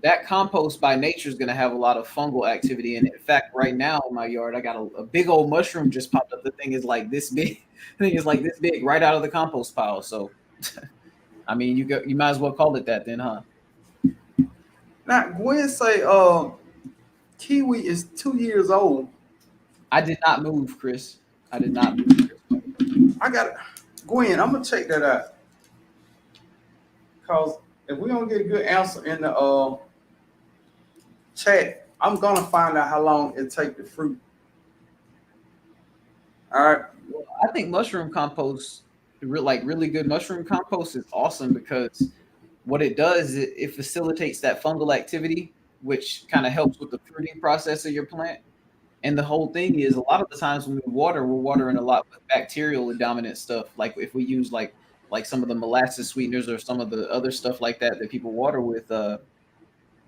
that compost by nature is going to have a lot of fungal activity. And in fact, right now in my yard, I got a big old mushroom just popped up. The thing is like this big. The thing is like this big right out of the compost pile. So, I mean, you might as well call it that then, huh? Now, Gwen say kiwi is 2 years old. I did not move, Chris. I did not move. I got it. Gwen, I'm gonna check that out. Cause if we don't get a good answer in the chat, I'm gonna find out how long it take the fruit. All right. Well, I think mushroom compost, really good mushroom compost, is awesome because what it does is it facilitates that fungal activity, which kind of helps with the fruiting process of your plant. And the whole thing is a lot of the times when we water, we're watering a lot with bacterial dominant stuff. Like if we use like some of the molasses sweeteners or some of the other stuff like that people water with,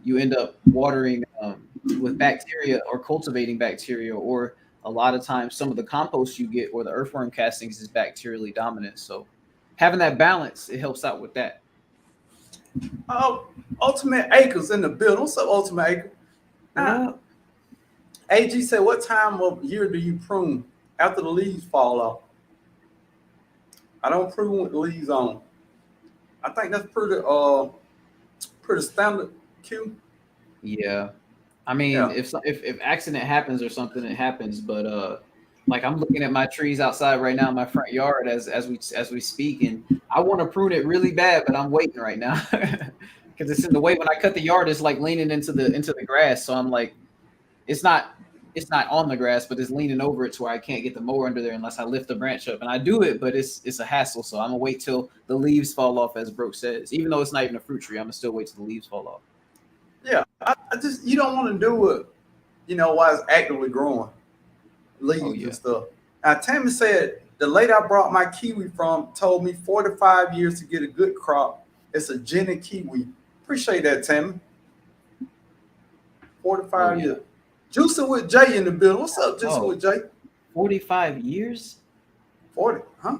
you end up watering with bacteria or cultivating bacteria, or a lot of times some of the compost you get or the earthworm castings is bacterially dominant. So having that balance, it helps out with that. Ultimate Acres in the building. What's up, Ultimate Acre? AG said, what time of year do you prune after the leaves fall off? I don't prune with the leaves on. I think that's pretty standard, Q. Yeah. I mean, Yeah. if accident happens or something, it happens. But like I'm looking at my trees outside right now in my front yard as we speak, and I want to prune it really bad, but I'm waiting right now because it's in the way. When I cut the yard, it's like leaning into the grass, so I'm like, it's not on the grass, but it's leaning over it to where I can't get the mower under there unless I lift the branch up. And I do it, but it's a hassle. So I'm gonna wait till the leaves fall off, as Brooke says. Even though it's not even a fruit tree, I'm gonna still wait till the leaves fall off. Yeah, I just you don't want to do it, while it's actively growing, leaves and stuff. Now Tammy said the lady I brought my kiwi from told me 4 to 5 years to get a good crop. It's a Jenny kiwi. Appreciate that, Tammy. 4 to 5 years. Juicing with Jay in the building. What's up, Juicing with Jay? 45 years? 40, huh?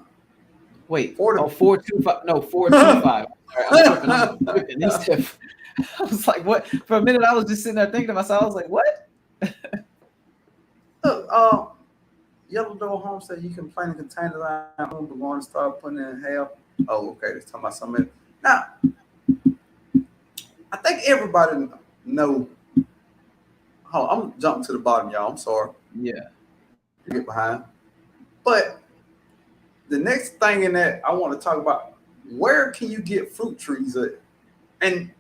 Wait, 40. oh, 425. No, 425. Sorry, I'm tripping. I'm tripping. He said, I was like, what? For a minute, I was just sitting there thinking to myself, I was like, what? Look, Yellow Door Homestead, you can plant a container line home, but going to start putting in half. Oh, okay. Let's talk about something. Now, I think everybody know. Hold on, I'm jumping to the bottom, y'all. I'm sorry. Yeah. Get behind. But the next thing in that, I want to talk about where can you get fruit trees at? And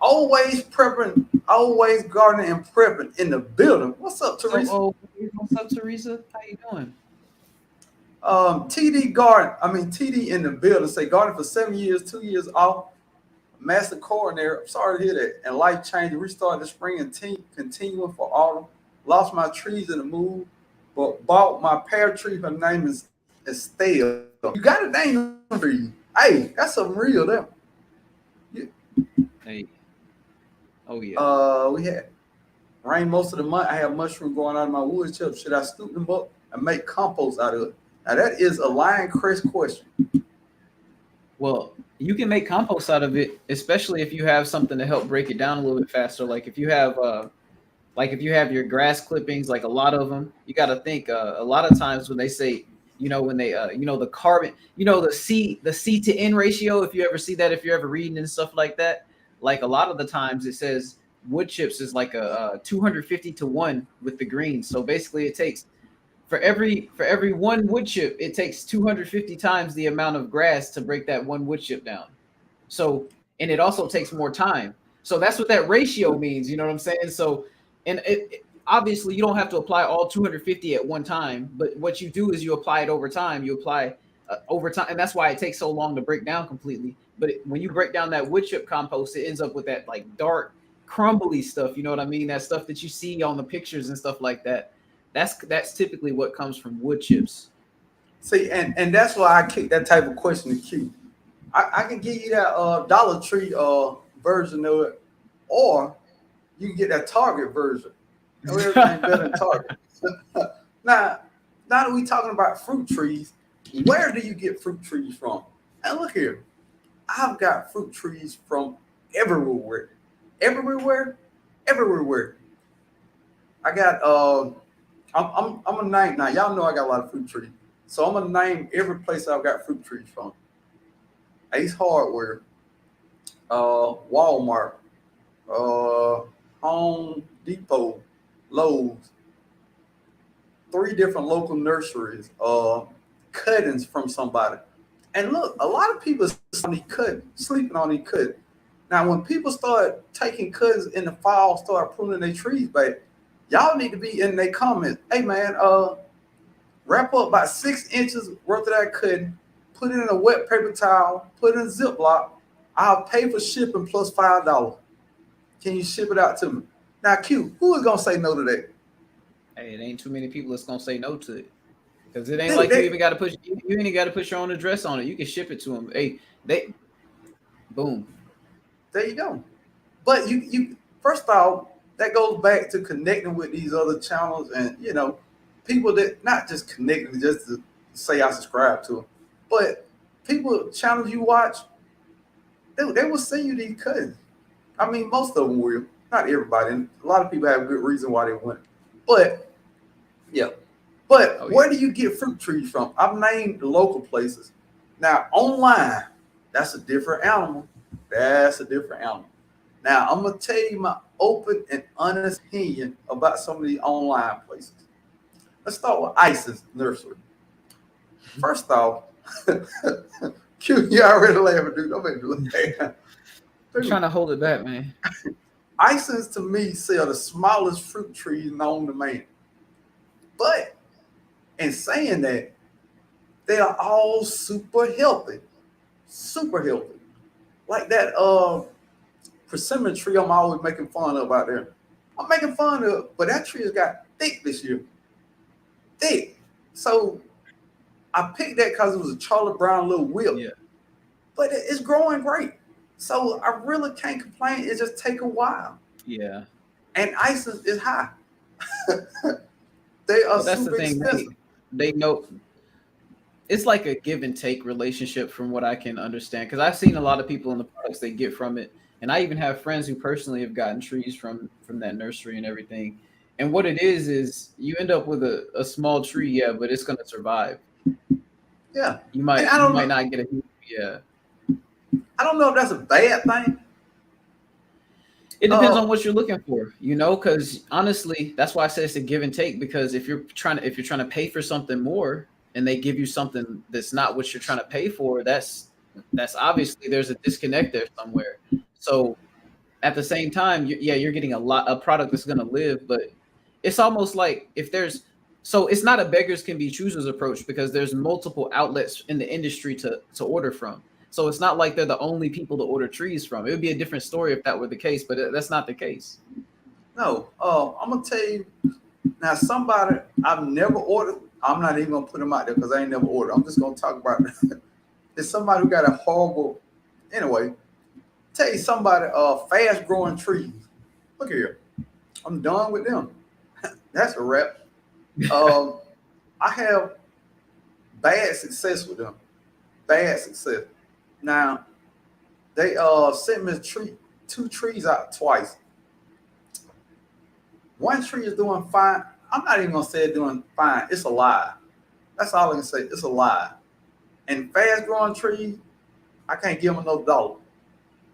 always prepping, always gardening and prepping in the building. What's up, Teresa? What's up, Teresa? How you doing? TD in the building. Say garden for 7 years, 2 years off. Master coronary. I'm sorry to hear that. And life changing. Restarted the spring and continuing for autumn. Lost my trees in the move, but bought my pear tree. Her name is Estelle. You got a name for you. Hey, that's something real there. Hey. Oh yeah. We had rain most of the month. I have mushroom growing out of my wood chips. Should I scoop them up and make compost out of it? Now that is a Lion Crest question. Well, you can make compost out of it, especially if you have something to help break it down a little bit faster. Like if you have your grass clippings, like a lot of them, you got to think a lot of times when they say, when they the carbon, the C to N ratio, if you ever see that, if you're ever reading and stuff like that, like a lot of the times it says wood chips is like a 250 to 1 with the greens. So basically it takes for every one wood chip, it takes 250 times the amount of grass to break that one wood chip down. So, and it also takes more time. So that's what that ratio means. You know what I'm saying? So, and obviously you don't have to apply all 250 at one time, but what you do is you apply it over time. You apply over time, and that's why it takes so long to break down completely. But when you break down that wood chip compost, it ends up with that like dark, crumbly stuff. You know what I mean? That stuff that you see on the pictures and stuff like that. That's typically what comes from wood chips. See, and that's why I kick that type of question to Q. I can give you that Dollar Tree version of it, or you can get that Target version. Everything better than Target. now that we talking about fruit trees, where do you get fruit trees from? And look here, I've got fruit trees from everywhere. I got I'm gonna name now. Y'all know I got a lot of fruit trees, so I'm gonna name every place I've got fruit trees from. Ace Hardware, Walmart, Home Depot, Lowe's, 3 different local nurseries, cuttings from somebody. And look, a lot of people sleeping on these cuttings. Now, when people start taking cuttings in the fall, start pruning their trees back, y'all need to be in their comments. Hey man, wrap up about 6 inches worth of that cutting, put it in a wet paper towel, put it in a Ziploc. I'll pay for shipping plus $5. Can you ship it out to me? Now, Q, who is gonna say no to that? Hey, it ain't too many people that's gonna say no to it, because it ain't like you even got to push. You ain't got to put your own address on it. You can ship it to them. Hey, boom. There you go. But you first off, that goes back to connecting with these other channels and people that not just connecting just to say I subscribe to them, but people channels you watch, they will send you these cuttings. I mean, most of them will. Not everybody. And a lot of people have a good reason why they went. But yeah. But where do you get fruit trees from? I've named the local places. Now online, that's a different animal. Now I'm gonna tell you my open and honest opinion about some of these online places. Let's start with Isis Nursery. First off, Q, you already laughing, dude. Don't make me laugh. I'm trying to hold it back, man. Isons to me sell the smallest fruit trees known to man. But in saying that, they are all super healthy. Super healthy. Like that persimmon tree I'm always making fun of out there. I'm making fun of, but that tree has got thick this year. Thick. So I picked that because it was a Charlie Brown little whip. Yeah. But it's growing great. So I really can't complain. It just take a while. Yeah. And ISIS is high. They are But that's the super thing. expensive. They know it's like a give and take relationship from what I can understand. Because I've seen a lot of people in the products they get from it, and I even have friends who personally have gotten trees from that nursery and everything. And what it is you end up with a small tree, yeah, but it's gonna survive. Yeah, You and might you might not get a huge, yeah. I don't know if that's a bad thing. It depends Uh, on what you're looking for, because honestly, that's why I say it's a give and take. Because if you're trying to pay for something more and they give you something that's not what you're trying to pay for, that's obviously there's a disconnect there somewhere. So at the same time, yeah, you're getting a product that's going to live, but it's almost like if there's so it's not a beggars can be choosers approach because there's multiple outlets in the industry to order from. So it's not like they're the only people to order trees from. It would be a different story if that were the case, but that's not the case. no, I'm gonna tell you now. Somebody I've never ordered. I'm not even gonna put them out there because I ain't never ordered. I'm just gonna talk about it. It's somebody who got a horrible. Anyway, tell you somebody fast growing trees. Look here, I'm done with them. That's a wrap. Um, I have bad success with them. Bad success. Now they sent me two trees out twice. One tree is doing fine. I'm not even gonna say it's doing fine. It's a lie. That's all I can say. It's a lie. And fast growing trees, I can't give them no dollar.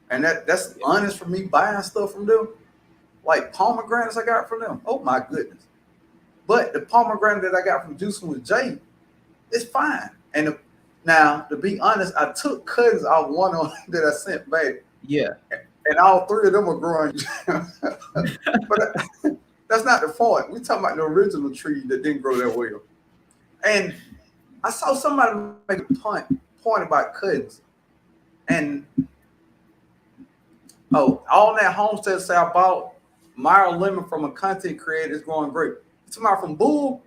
And that's honest for me buying stuff from them. Like pomegranates I got from them. Oh my goodness. But the pomegranate that I got from Juicing with Jay, it's fine. Now, to be honest, I took cuttings off one on that I sent back, Yeah. and all three of them are growing. But that's not the point. We're talking about the original tree that didn't grow that well. And I saw somebody make a point about cuttings. And all that homestead say I bought Meyer lemon from a content creator is growing great. Somebody from Bull.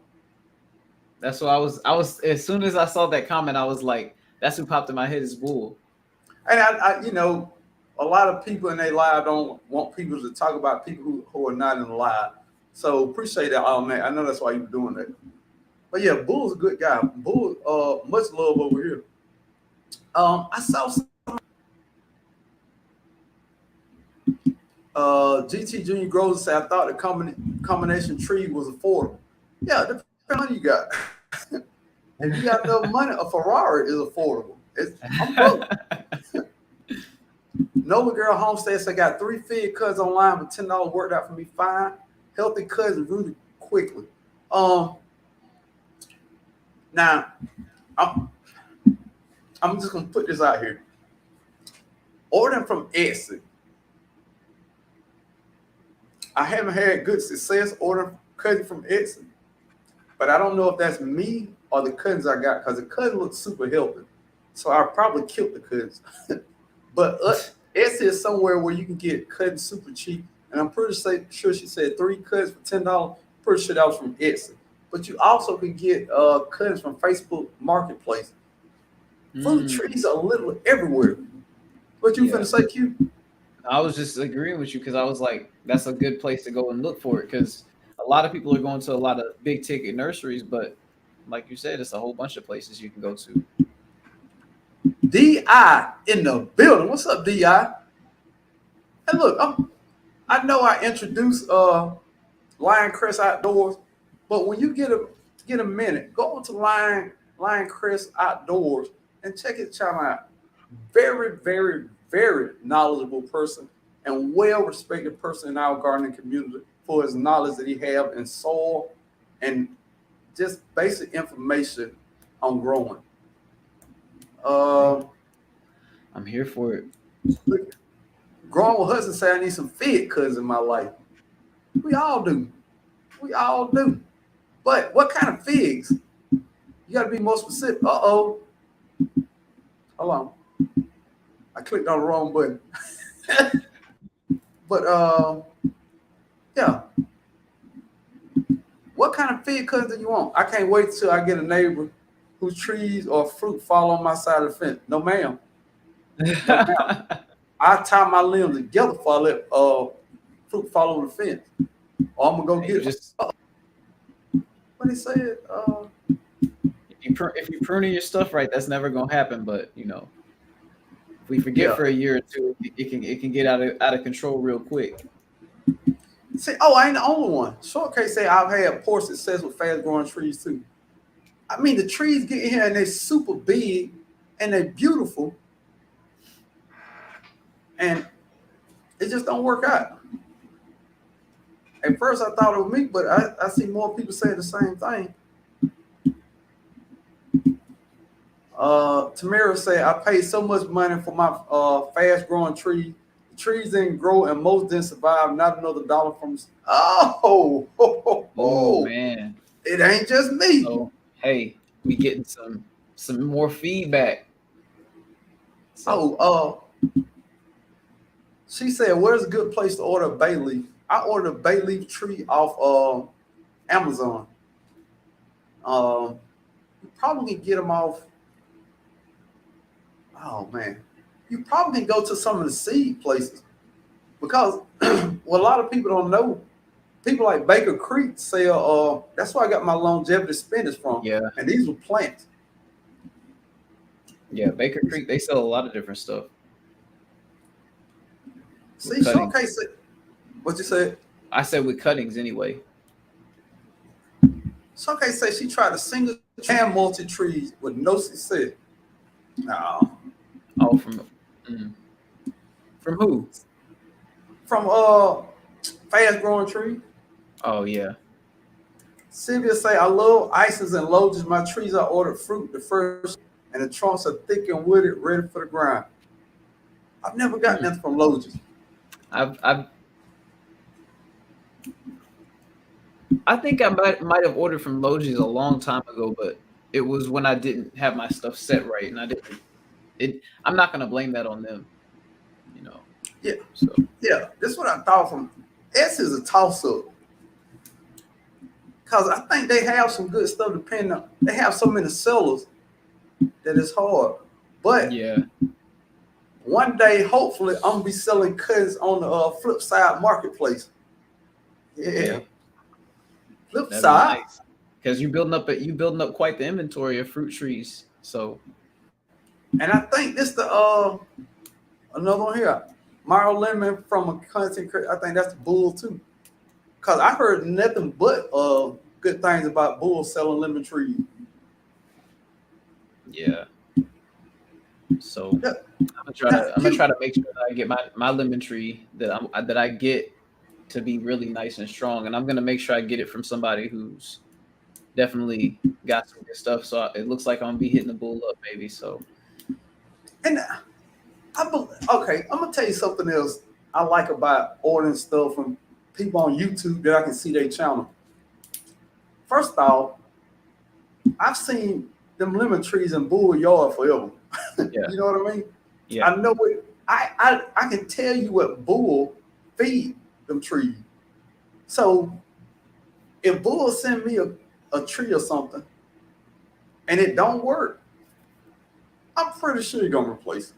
That's what I was as soon as I saw that comment, I was like, that's who popped in my head is Bull. And I a lot of people in their live don't want people to talk about people who are not in the live. So appreciate that, all man. I know that's why you're doing that. But yeah, Bull's a good guy. Bull, much love over here. I saw some, GT Junior Groves say I thought the combination tree was affordable. Yeah, depending on what you got. If you got enough money, a Ferrari is affordable. I'm broke. Nola Girl Homestead said I got 3 fig cuts online for $10 worked out for me fine. Healthy cuts and rooted quickly. Now I'm just gonna put this out here. Ordering from Etsy. I haven't had good success ordering cuttings from Etsy, but I don't know if that's me or the cuttings I got because the cutting looks super healthy. So I probably killed the cuttings. But Etsy is somewhere where you can get cuttings super cheap. And I'm pretty sure she said 3 cuts for $10. Pretty sure that was from Etsy. But you also can get cuttings from Facebook Marketplace. Fruit trees are literally everywhere. What you finna say, Q? I was just agreeing with you because I was like, that's a good place to go and look for it because a lot of people are going to a lot of big ticket nurseries, but like you said, it's a whole bunch of places you can go to. DI in the building. What's up, DI? And look, I know I introduced Lion Crest Outdoors, but when you get a minute, go to Lion Crest Outdoors and check his channel out. Very, very, very knowledgeable person and well-respected person in our gardening community for his knowledge that he have in soil and just basic information on growing. I'm here for it. Look, growing with Hudson said I need some fig cuts in my life. We all do. We all do. But what kind of figs? You got to be more specific. Hold on. I clicked on the wrong button. But yeah. What kind of fig cuttings do you want? I can't wait till I get a neighbor whose trees or fruit fall on my side of the fence. No, ma'am. No, ma'am. I tie my limbs together for I let fruit fall over the fence. Or I'm gonna go get it. Just But what he said. If you pruning your stuff right, that's never gonna happen. But if we forget Yeah. for a year or two, it can get out of control real quick. See, oh, I ain't the only one. Shortcake say I've had poor success with fast growing trees too. I mean, the trees get in here and they're super big and they're beautiful, and it just don't work out. At first, I thought it was me, but I see more people say the same thing. Tamara said, I paid so much money for my fast growing tree. The trees didn't grow and most didn't survive. Not another dollar from. Oh man, it ain't just me. So hey, we getting some more feedback. So, she said, where's a good place to order a bay leaf? I ordered a bay leaf tree off Amazon. You probably can get them off. Oh man, you probably can go to some of the seed places because what a lot of people don't know, people like Baker Creek sell. That's where I got my longevity spinach from. Yeah, and these were plants. Yeah, Baker Creek, they sell a lot of different stuff. See, Showcase said, what you said? I said with cuttings anyway. Showcase said she tried a single and multi trees with no success. No. Oh, from who? From fast growing tree. Oh yeah. Sylvia say, I love Isis and Loges. My trees I ordered fruit the first, and the trunks are thick and wooded, ready for the ground. I've never gotten nothing from Loges. I think I might have ordered from Loges a long time ago, but it was when I didn't have my stuff set right, and I didn't. I'm not gonna blame that on them. Yeah. So yeah, this is what I thought from S is a toss up. Because I think they have some good stuff depending on they have so many sellers that it's hard. But yeah, one day, hopefully, I'm gonna be selling cuttings on the flip side marketplace. Yeah. Flip side. Because you building up quite the inventory of fruit trees. So and I think this the another one here. Mario Lemon from a content creator. I think that's the Bull too. Cause I heard nothing but good things about Bull selling lemon trees. Yeah. So I'm gonna try to make sure that I get my lemon tree that I get to be really nice and strong, and I'm gonna make sure I get it from somebody who's definitely got some good stuff. So it looks like I'm gonna be hitting the Bull up, maybe. So. And okay, I'm gonna tell you something else I like about ordering stuff from people on YouTube that I can see their channel. First off, I've seen them lemon trees in Bull yard forever. Yeah. You know what I mean? Yeah. I know it. I can tell you what Bull feed them trees. So if Bull send me a tree or something and it don't work, I'm pretty sure you're gonna replace it.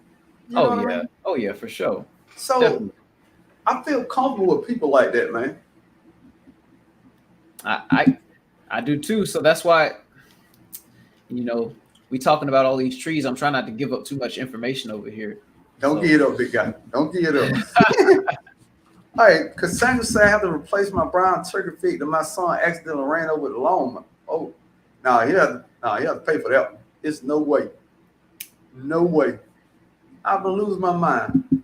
You know what I mean? Oh yeah, for sure. So Definitely. I feel comfortable with people like that, man. I do too. So that's why, we talking about all these trees. I'm trying not to give up too much information over here. Don't give it up, big guy. Don't give it up. All right, Cassandra said I have to replace my brown turkey feet that my son accidentally ran over the lawnmower. Oh, no, he has to pay for that one. It's no way. No way. I've been losing my mind.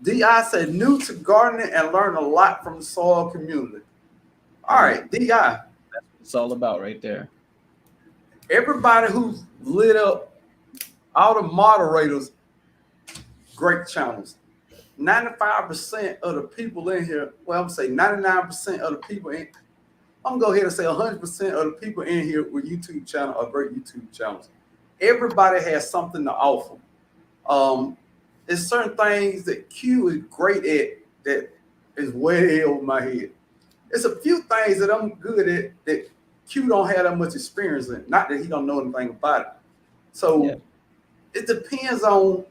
D.I. said, new to gardening and learn a lot from the soil community. All right, D.I. That's what it's all about right there. Everybody who's lit up, all the moderators, great channels. 95% of the people in here, well, I'm saying 99% of the people in, I'm gonna go ahead and say 100% of the people in here with YouTube channel are great YouTube channels. Everybody has something to offer. There's certain things that Q is great at that is way over my head. There's a few things that I'm good at that Q don't have that much experience in. Not that he don't know anything about it. So It depends on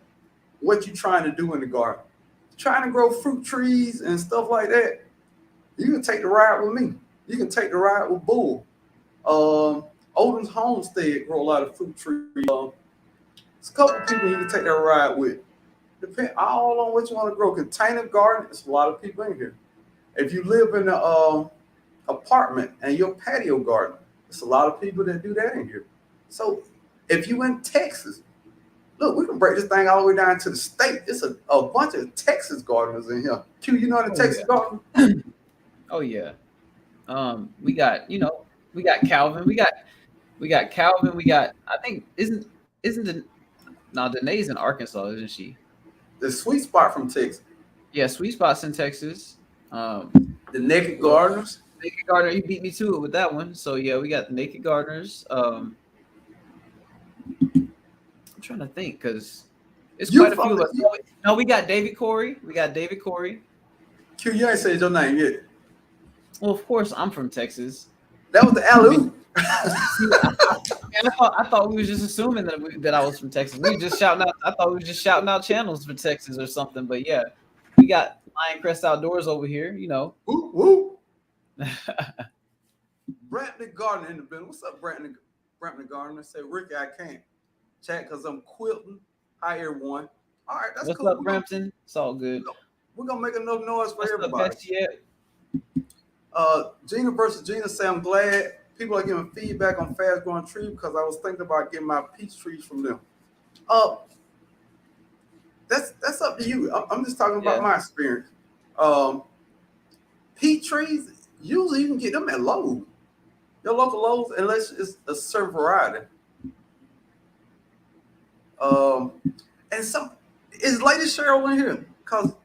what you're trying to do in the garden. Trying to grow fruit trees and stuff like that, you can take the ride with me. You can take the ride with Bull. Oldham's Homestead grow a lot of fruit trees. It's a couple of people you can take that ride with. Depend all on what you want to grow. Container garden, there's a lot of people in here. If you live in a apartment and your patio garden, there's a lot of people that do that in here. So if you in Texas, look, we can break this thing all the way down to the state. It's a bunch of Texas gardeners in here. Q, you know the Texas garden? Oh yeah. We got, we got Calvin. We got Calvin. We got, I think, isn't the now Danae's in Arkansas, isn't she? The sweet spot from Texas. Yeah, Sweet Spot's in Texas. The Naked Gardeners. Naked Gardener, you beat me to it with that one. So yeah, we got the Naked Gardeners. I'm trying to think because it's quite a few of us. No, we got David Corey. We got David Corey. Q, you ain't said your name yet. Well, of course, I'm from Texas. That was the alley. I thought we were just assuming that I was from Texas. We were just shouting out. I thought we were just shouting out channels for Texas or something. But yeah, we got Lion Crest Outdoors over here. Woo, woo. Brantley Gardner in the building. What's up, Brantley Gardner? Say, Ricky, I can't chat because I'm quilting. Hi, everyone. All right, that's What's cool. up, Brampton? It's all good. We're gonna make enough noise for everybody. What's up, Best Yet? Gina versus Gina say, I'm glad people are giving feedback on fast growing trees because I was thinking about getting my peach trees from them. That's up to you. I'm just talking about my experience. Peach trees, usually you can get them at Lowe's. Your local Lowe's, unless it's a certain variety. And is Lady Cheryl in here? Because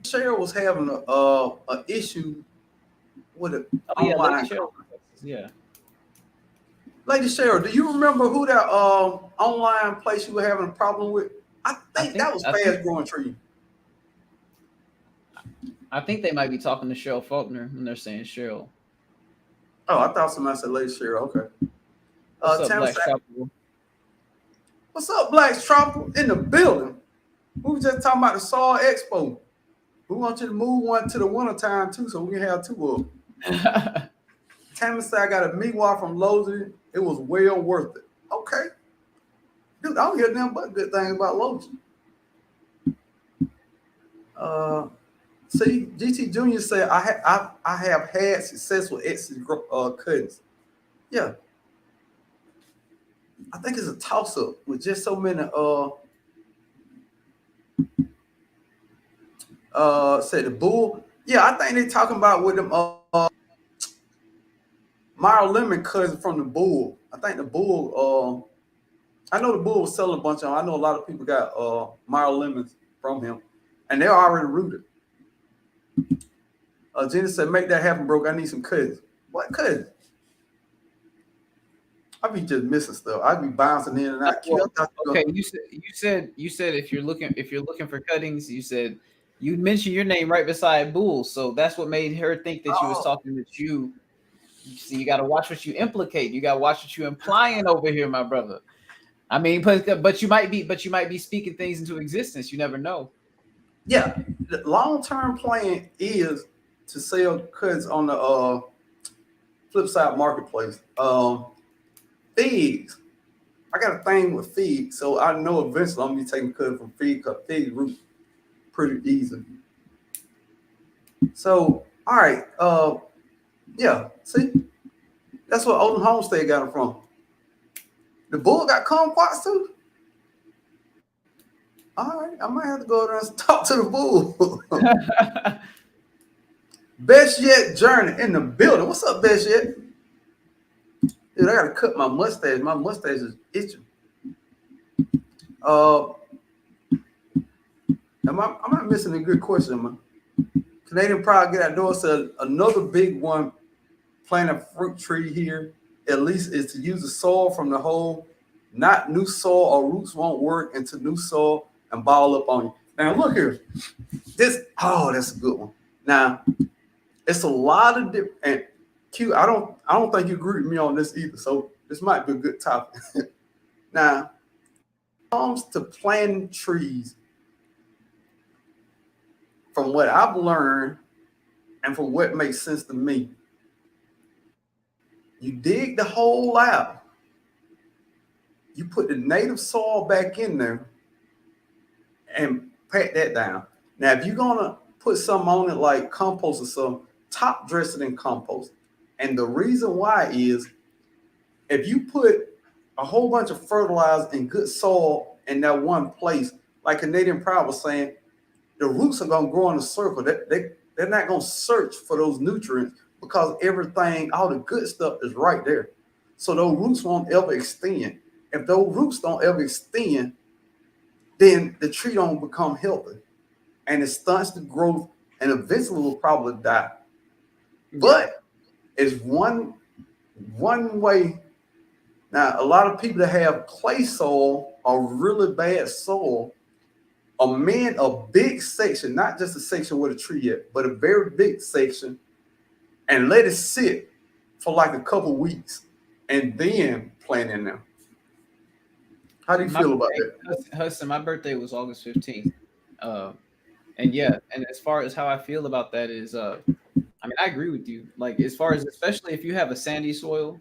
Cheryl was having a issue with it. Lady Cheryl. Yeah. Lady Cheryl, do you remember who that online place you were having a problem with? I think that was Fast Growing Tree. I think they might be talking to Cheryl Faulkner when they're saying Cheryl. Oh, I thought somebody said Lady Cheryl. Okay. What's up, Black Tropical in the building? We were just talking about the Soil Expo. We want you to move one to the winter time too, so we can have two of them. Tammy said I got a meatwad from Lowe's. It was well worth it. Okay. Dude, I don't hear nothing but good things about Lowe's. See, GT Junior said I have had success with Etsy cuttings. Yeah. I think it's a toss-up with just so many say the bull. Yeah, I think they're talking about with them Meyer Lemon cousin from the bull. I think the bull I know the bull was selling a bunch of them. I know a lot of people got Meyer Lemons from him, and they're already rooted. Jenny said, make that happen, bro. I need some cousins. What cousins? I be just missing stuff. I be bouncing in and out. Okay, you said if you're looking for cuttings, you mentioned your name right beside Bull, so that's what made her think that you was talking with you. See, you got to watch what you implicate. You got to watch what you implying over here, my brother. I mean, but you might be speaking things into existence. You never know. Yeah, the long-term plan is to sell cuts on the Flipside marketplace. Figs. I got a thing with figs, so I know eventually I'm gonna be taking cut from figs because figs root pretty easy. So, all right, yeah, see, that's what Oldham Homestead got it from. The bull got kumquats too. All right, I might have to go there and talk to the bull. Best Yet Journey in the building. What's up, Best Yet? Dude, I gotta cut my mustache. My mustache is itching. Am I missing a good question, man? Canadian Pride Get Outdoors said another big one, plant a fruit tree here, at least, is to use the soil from the hole, not new soil or roots won't work into new soil and ball up on you. Now look here. That's a good one. Now, it's a lot of different, and Q, I don't think you agree with me on this either, so this might be a good topic. Now, when it comes to planting trees, from what I've learned and from what makes sense to me, You dig the hole out. You put the native soil back in there and pat that down. Now, if you're gonna put something on it like compost or something, top dress it in compost. And the reason why is if you put a whole bunch of fertilizer and good soil in that one place, like Canadian Proud was saying, the roots are gonna grow in a circle. They're not gonna search for those nutrients because everything, all the good stuff is right there. So those roots won't ever extend. If those roots don't ever extend, then the tree don't become healthy and it stunts the growth and eventually will probably die. But it's one way. Now, a lot of people that have clay soil or really bad soil amend a big section, not just a section with a tree yet, but a very big section, and let it sit for like a couple weeks and then plant in there. How do you feel about that? Hudson, my birthday was August 15th. And yeah, and as far as how I feel about that is, I mean, I agree with you. Like, as far as, especially if you have a sandy soil,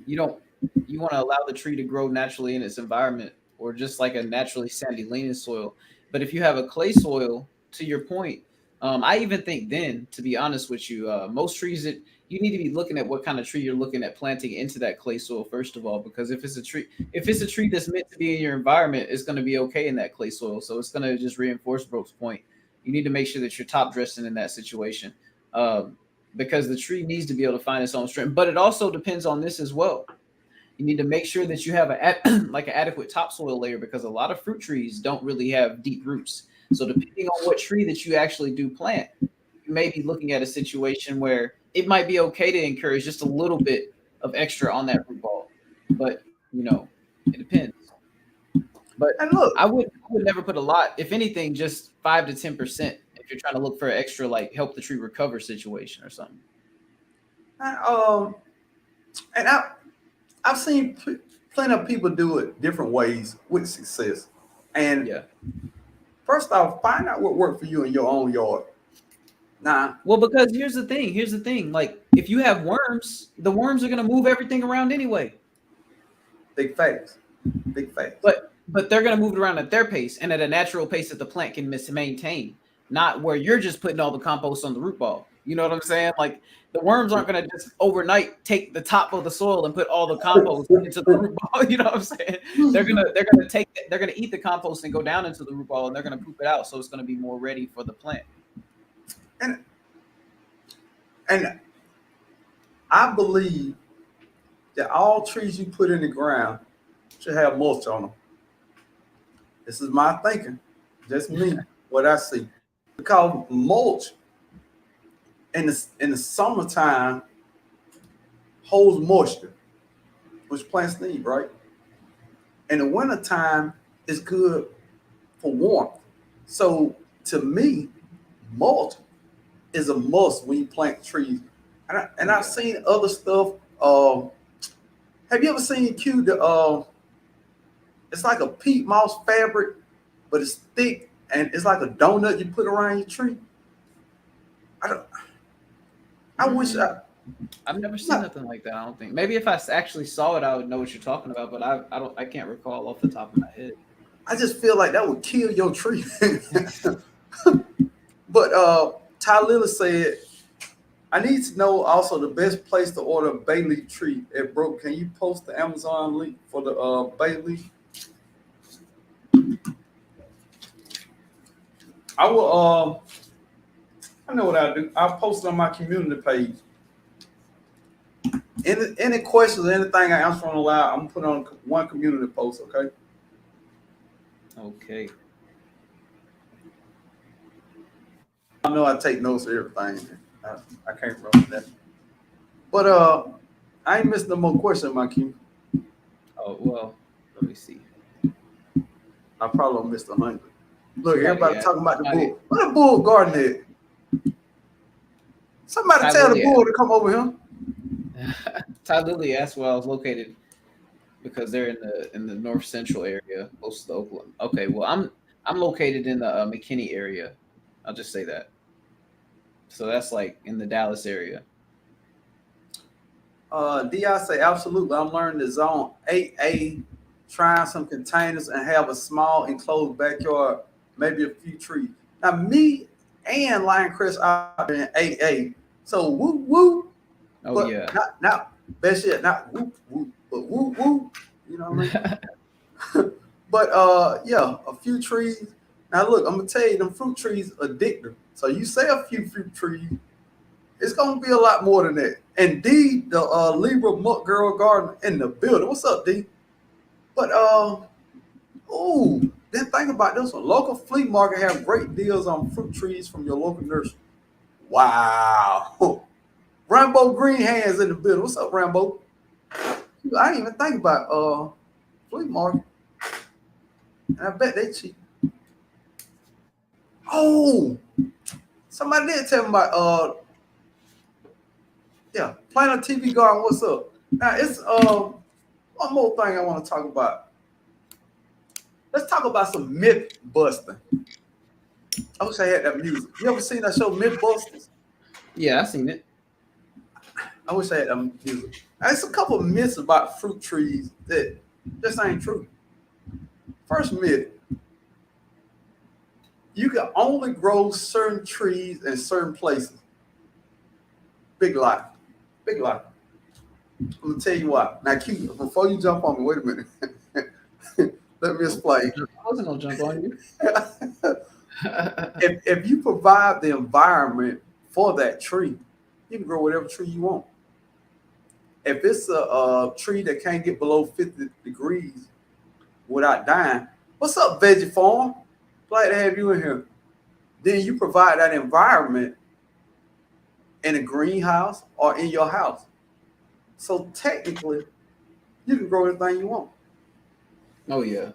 you don't, you want to allow the tree to grow naturally in its environment, or just like a naturally sandy leaning soil. But if you have a clay soil, to your point, I even think then, to be honest with you, most trees that you need to be looking at what kind of tree you're looking at planting into that clay soil first of all, because if it's a tree that's meant to be in your environment, it's going to be okay in that clay soil. So it's going to just reinforce Brooke's point. You need to make sure that you're top dressing in that situation, um, because the tree needs to be able to find its own strength. But it also depends on this as well. You need to make sure that you have like an adequate topsoil layer, because a lot of fruit trees don't really have deep roots. So depending on what tree that you actually do plant, you may be looking at a situation where it might be okay to encourage just a little bit of extra on that root ball. But you know, it depends. But And look, I would never put a lot. If anything, just 5 to 10% if you're trying to look for an extra, like, help the tree recover situation or something. um, and I've seen plenty of people do it different ways with success. And Yeah. first off, find out what worked for you in your own yard. Now, Well, because here's the thing. Here's the thing. Like, if you have worms, the worms are gonna move everything around anyway. big facts, big facts. But they're gonna move it around at their pace and at a natural pace that the plant can maintain, not where you're just putting all the compost on the root ball. You know what I'm saying? Like, the worms aren't gonna just overnight take the top of the soil and put all the compost into the root ball. You know what I'm saying? They're gonna eat the compost and go down into the root ball, and they're gonna poop it out. So it's gonna be more ready for the plant. And and I believe that all trees you put in the ground should have mulch on them. This is my thinking, just me, what I see. Because mulch in the summertime holds moisture, which plants need, right? In the wintertime, it's good for warmth. So to me, mulch is a must when you plant trees. And I've seen other stuff. Have you ever seen Q it's like a peat moss fabric, but it's thick and it's like a donut you put around your tree? I don't. I wish I've never seen nothing like that. I don't think. Maybe if I actually saw it, I would know what you're talking about. But I don't. I can't recall off the top of my head. I just feel like that would kill your tree. But Ty Lilla said, I need to know also the best place to order a bay leaf tree at Broke. Can you post the Amazon link for the bay leaf? I will. I know what I'll do. I'll post it on my community page. Any questions or anything I answer on the live, I'm gonna put on one community post. Okay. Okay. I know I take notes of everything. I can't remember that. But I ain't missing no more questions, my Q. Oh well. Let me see. I probably don't miss 100. Look, Somebody everybody asked- talking about the somebody- bull. What a bull garden at? Somebody Ty tell the Lily bull to come over here. Ty Lily asked where I was located, because they're in the north central area, close to Oakland. Okay, well I'm located in the McKinney area. I'll just say that. So that's like in the Dallas area. Di say absolutely. I'm learning the zone 8A, trying some containers and have a small enclosed backyard, maybe a few trees. Now me and Lion Chris are in 8A. So woo woo, Oh but yeah. not best yet, not woo woo, but woo woo. You know what I mean? But yeah, a few trees. Now look, I'm gonna tell you, them fruit trees addictive. So you say a few fruit trees, it's gonna be a lot more than that. And D, the Libra Muck Girl Garden in the building. What's up, D? But then think about this one. Local flea market have great deals on fruit trees from your local nursery. Wow. Rambo Green Hands in the building. What's up, Rambo? I didn't even think about flea market. And I bet they cheap. Oh, somebody did tell me about yeah, Planet TV Garden. What's up? Now it's one more thing I want to talk about. Let's talk about some myth busting. I wish I had that music. You ever seen that show, Mythbusters? Yeah, I seen it. I wish I had that music. There's a couple of myths about fruit trees that just ain't true. First myth: you can only grow certain trees in certain places. Big lie. Big lie. I'm gonna tell you why. Now, Q, before you jump on me, wait a minute. Let me explain. I wasn't gonna jump on you. if you provide the environment for that tree, you can grow whatever tree you want. If it's a tree that can't get below 50 degrees without dying, what's up, Veggie Farm? Glad to have you in here. Then you provide that environment in a greenhouse or in your house. So technically, you can grow anything you want. Oh yeah,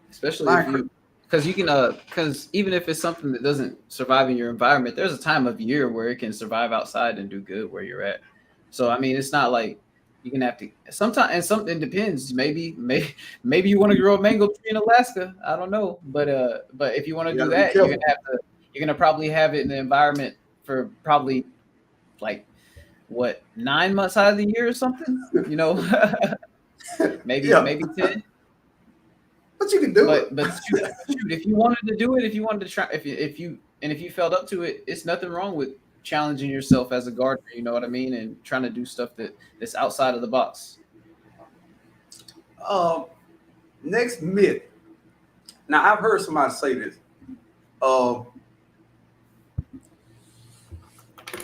especially if you, because you can, because even if it's something that doesn't survive in your environment, there's a time of year where it can survive outside and do good where you're at. So I mean, it's not like you can have to sometimes, and something depends. Maybe you want to grow a mango tree in Alaska. I don't know, but if you want to You do gotta be that, you're careful. gonna have to, you're gonna probably have it in the environment for probably like what 9 months out of the year or something. You know, maybe Yeah, maybe 10. but you can do it. But shoot, if you wanted to do it, if you wanted to try, if you felt up to it, it's nothing wrong with challenging yourself as a gardener. You know what I mean, and trying to do stuff that's outside of the box. Um, Next myth. Now I've heard somebody say this. Um,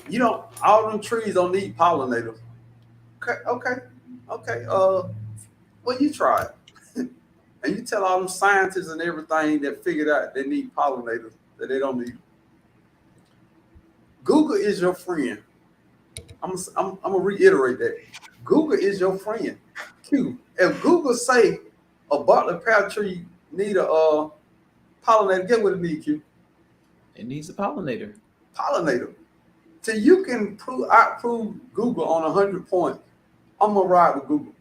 you don't. All them trees don't need pollinators. Okay, okay, okay. Well, you try it, and you tell all them scientists and everything that figured out they need pollinators that they don't need. Google is your friend. I'm gonna reiterate that. Google is your friend. Q. If Google say a Bartlett pear tree need a pollinator, get what it need, Q? It needs a pollinator. Pollinator. Till you can outprove Google on 100 points, I'm gonna ride with Google.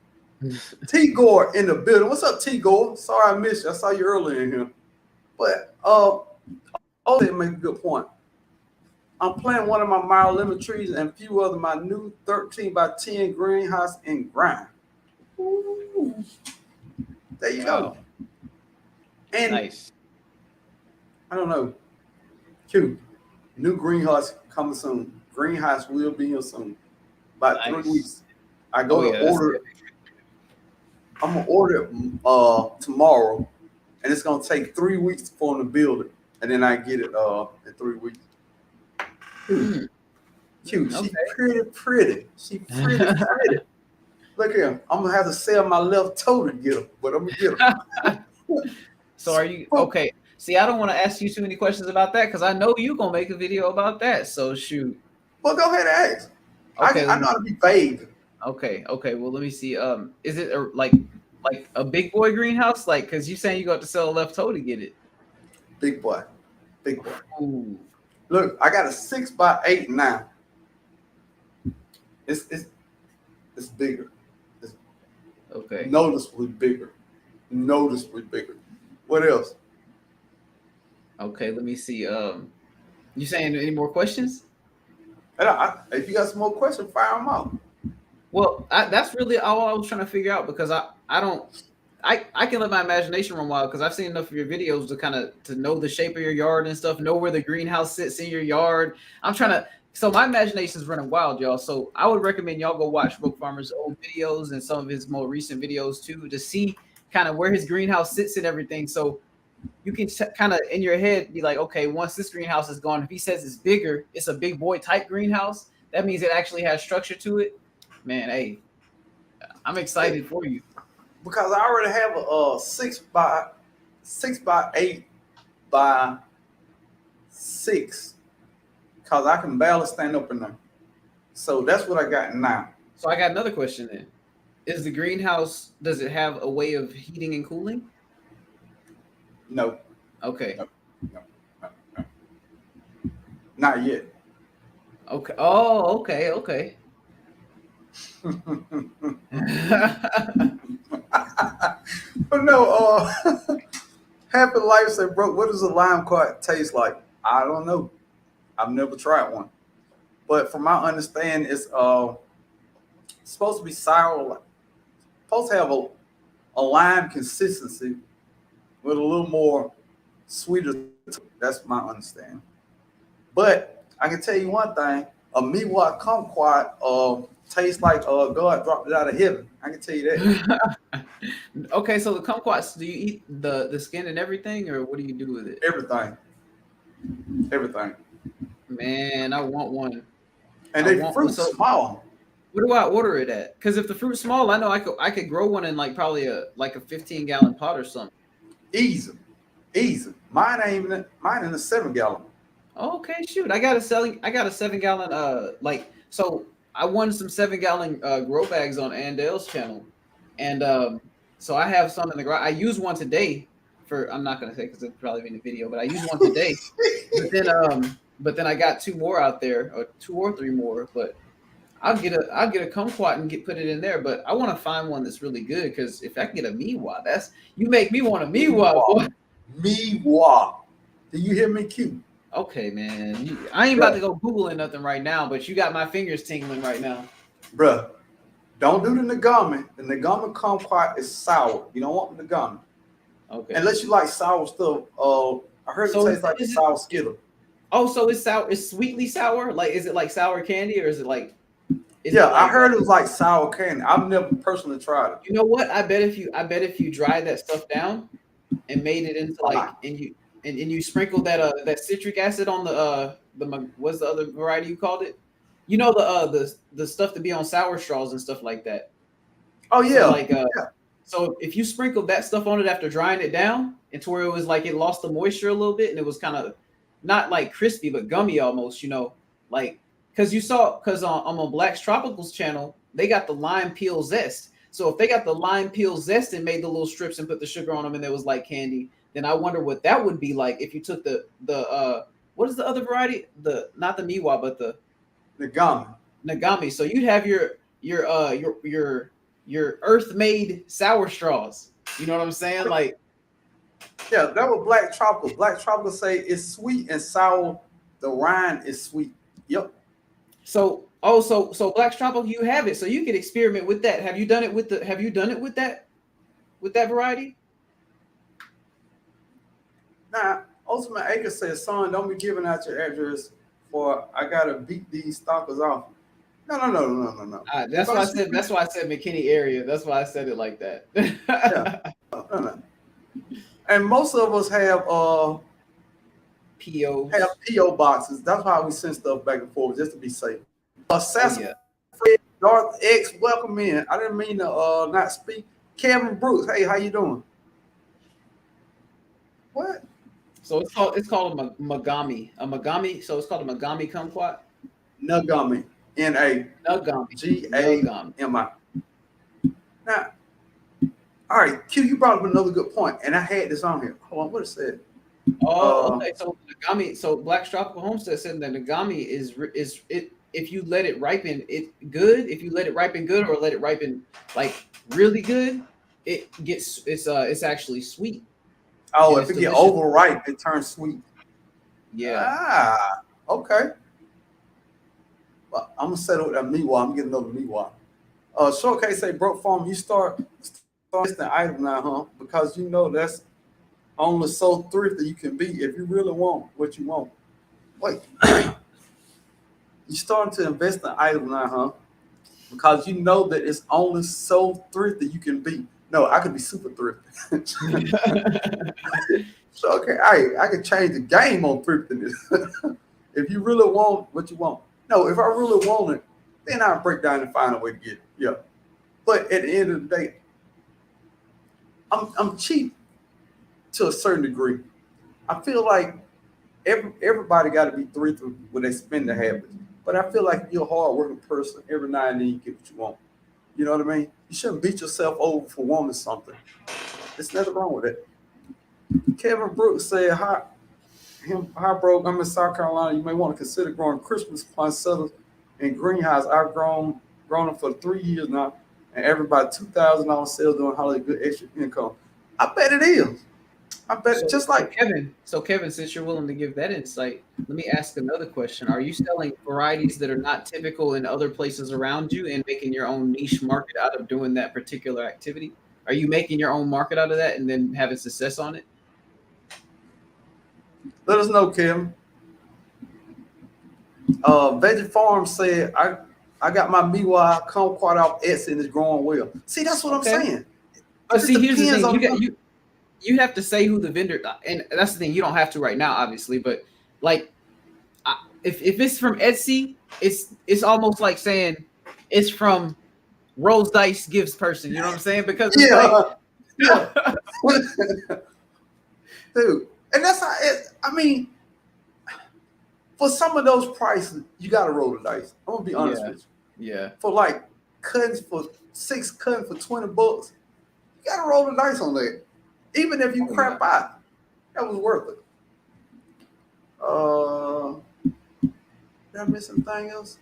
T Gore in the building. What's up, T Gore? Sorry I missed you. I saw you earlier in here. But oh, they make a good point. I'm planting one of my mild lemon trees and a few other my new 13 by 10 greenhouse in ground. Ooh, there you go. Wow, And nice. I don't know. Q. New greenhouse coming soon. Greenhouse will be here soon. About Nice. 3 weeks. I Oh go yeah, to that's order good. it. I'm gonna order it tomorrow, and it's gonna take 3 weeks for them to build it, and then I get it in 3 weeks. Hmm, Cute. She okay. pretty. She pretty. Look here. I'm gonna have to sell my left toe to get her, but I'm gonna get her. So are you okay? See, I don't want to ask you too many questions about that because I know you're gonna make a video about that. So shoot. Well, go ahead and ask. Okay, I know how to be vague. okay. Well, let me see. Is it like a big boy greenhouse? Like, cause you saying you got to sell a left toe to get it. Big boy. Big boy. Ooh, Look, I got a 6x8 now. It's bigger. It's okay. noticeably bigger. Noticeably bigger. What else? Okay, let me see. You saying any more questions? And if you got some more questions, fire them out. Well, that's really all I was trying to figure out because I don't I can let my imagination run wild because I've seen enough of your videos to kind of to know the shape of your yard and stuff, know where the greenhouse sits in your yard. I'm trying to so my imagination is running wild, y'all. So I would recommend y'all go watch Broke Farmer's old videos and some of his more recent videos too to see kind of where his greenhouse sits and everything. So you can kind of in your head be like, okay, once this greenhouse is gone, if he says it's bigger, it's a big boy type greenhouse. That means it actually has structure to it. Man, hey, I'm Yeah, excited for you. because I already have a 6 by 8 by 6 because I can barely stand up in there. So that's what I got now. So I got another question then. Is the greenhouse, does it have a way of heating and cooling? No, Okay. no, no, no, no. Not yet. Okay. Oh, okay, okay. But no, Happy Life said, bro, what does a lime cart taste like? I don't know. I've never tried one. But from my understanding, it's supposed to be sour, supposed to have a lime consistency with a little more sweeter. That's my understanding. But I can tell you one thing: a Miwok kumquat tastes like God dropped it out of heaven. I can tell you that. Okay, so the kumquats, do you eat the skin and everything, or what do you do with it? Everything, everything, Man, I want one. and I they want one. fruit So small. where do I order it at? Because if the fruit's small, I know I could grow one in like probably a 15-gallon pot or something. Easy, easy. Mine in a 7 gallon. Okay, shoot. I got a 7 gallon like so I won some 7 gallon grow bags on Andale's channel. And so I have some in the garage. I used one today for I'm not gonna say because it'll probably be in the video, but I used one today. But then I got two more out there, or two or three more. But I'll get a kumquat and put it in there. But I want to find one that's really good because if I can get a miwa, that's you make me want a miwa, Miwa, boy. Miwa. Do you hear me, Q? Okay, man. I ain't about to Bruh, go Googling nothing right now, but you got my fingers tingling right now. bruh. Don't do the Nagami. The Nagami kumquat is sour. You don't want the Nagami. Okay. Unless you like sour stuff. I heard it So tastes like a is it sour Skittle. oh, so it's sour, it's sweetly sour? Like is it like sour candy or is Yeah, it I like heard it was like sour candy. I've never personally tried it. you know what? I bet if you dried that stuff down and made it into Why like not? and you sprinkled that citric acid on what's the other variety you called it? You know the stuff to be on sour straws and stuff like that. Oh So yeah, like yeah. so if you sprinkled that stuff on it after drying it down into where it was like it lost the moisture a little bit and it was kind of not like crispy but gummy almost, like because on Black's Tropicals channel they got the lime peel zest. So if they got the lime peel zest and made the little strips and put the sugar on them and it was like candy, then I wonder what that would be like if you took the what is the other variety? The not the miwa but the Nagami. Nagami. So you'd have your earth made sour straws. You know what I'm saying? Like Yeah, that was Black Tropical. Black Tropical say it's sweet and sour. The rind is sweet. Yep. so Black Tropical, you have it. So you could experiment with that. Have you done it with that variety? Now, Ultimate Acre says, son, don't be giving out your address for I gotta beat these stalkers off. No, no, no, no, no, no. If That's I why I see said you, that's why I said McKinney area. That's why I said it like yeah, that. no, no, no. And most of us have POs. PO boxes. That's why we send stuff back and forth just to be safe. Oh Sassafras yeah. Darth X, welcome in. I didn't mean to not speak. Kevin Brooks, hey, how you doing? What? So it's called a Magami. A Magami. So it's called a Magami kumquat. Nagami. Nagami. Nagami. Nagami. Now, all right, Q, you brought up another good point, and I had this on here. Hold on, what it said? Oh, Uh, okay. So Nagami. So Black Tropical Homestead said that Nagami is it if you let it ripen it good. If you let it ripen good or let it ripen like really good, it's actually sweet oh, and if it's it get delicious. overripe, it turns sweet. Yeah. Ah, okay. Well, I'm gonna settle with that Miwa. I'm getting another Miwa. Showcase say broke farm. You start the item now, huh? Because you know that's only so thrifty you can be if you really want what you want. Wait, you starting to invest in item now, huh? Because you know that it's only so thrifty you can be. No, I could be super thrifty. So okay, I can change the game on thriftiness. If you really want what you want. No, if I really want it, then I'll break down and find a way to get it. Yeah. But at the end of the day, I'm cheap to a certain degree. I feel like everybody got to be thrifty when they spend their habits. But I feel like if you're a hard working person, every now and then you get what you want. You know what I mean? You shouldn't beat yourself over for wanting something. There's nothing wrong with it. Kevin Brooks said, hi, bro. I'm in South Carolina. You may want to consider growing Christmas poinsettias in greenhouse. I've grown them for 3 years now, and everybody $2,000 sales doing holiday good extra income. I bet it is. I bet just like Kevin. So Kevin, since you're willing to give that insight, let me ask another question. Are you selling varieties that are not typical in other places around you and making your own niche market out of doing that particular activity? Are you making your own market out of that and then having success on it? Let us know, Kevin. Veggie Farm said, I got my Miwa kumquat off Etsy and it's growing well. See, that's what I'm saying. But see, here's the thing. You have to say who the vendor, and that's the thing. You don't have to right now, obviously, but like, if it's from Etsy, it's almost like saying it's from Rose Dice Gives person. You know what I'm saying? Because yeah. Dude, and that's how I mean, for some of those prices, you got to roll the dice. I'm gonna be honest with you. Yeah. For like cuttings for 6 cuttings for $20, you got to roll the dice on that. Even if you crap out, that was worth it. Did I miss anything else?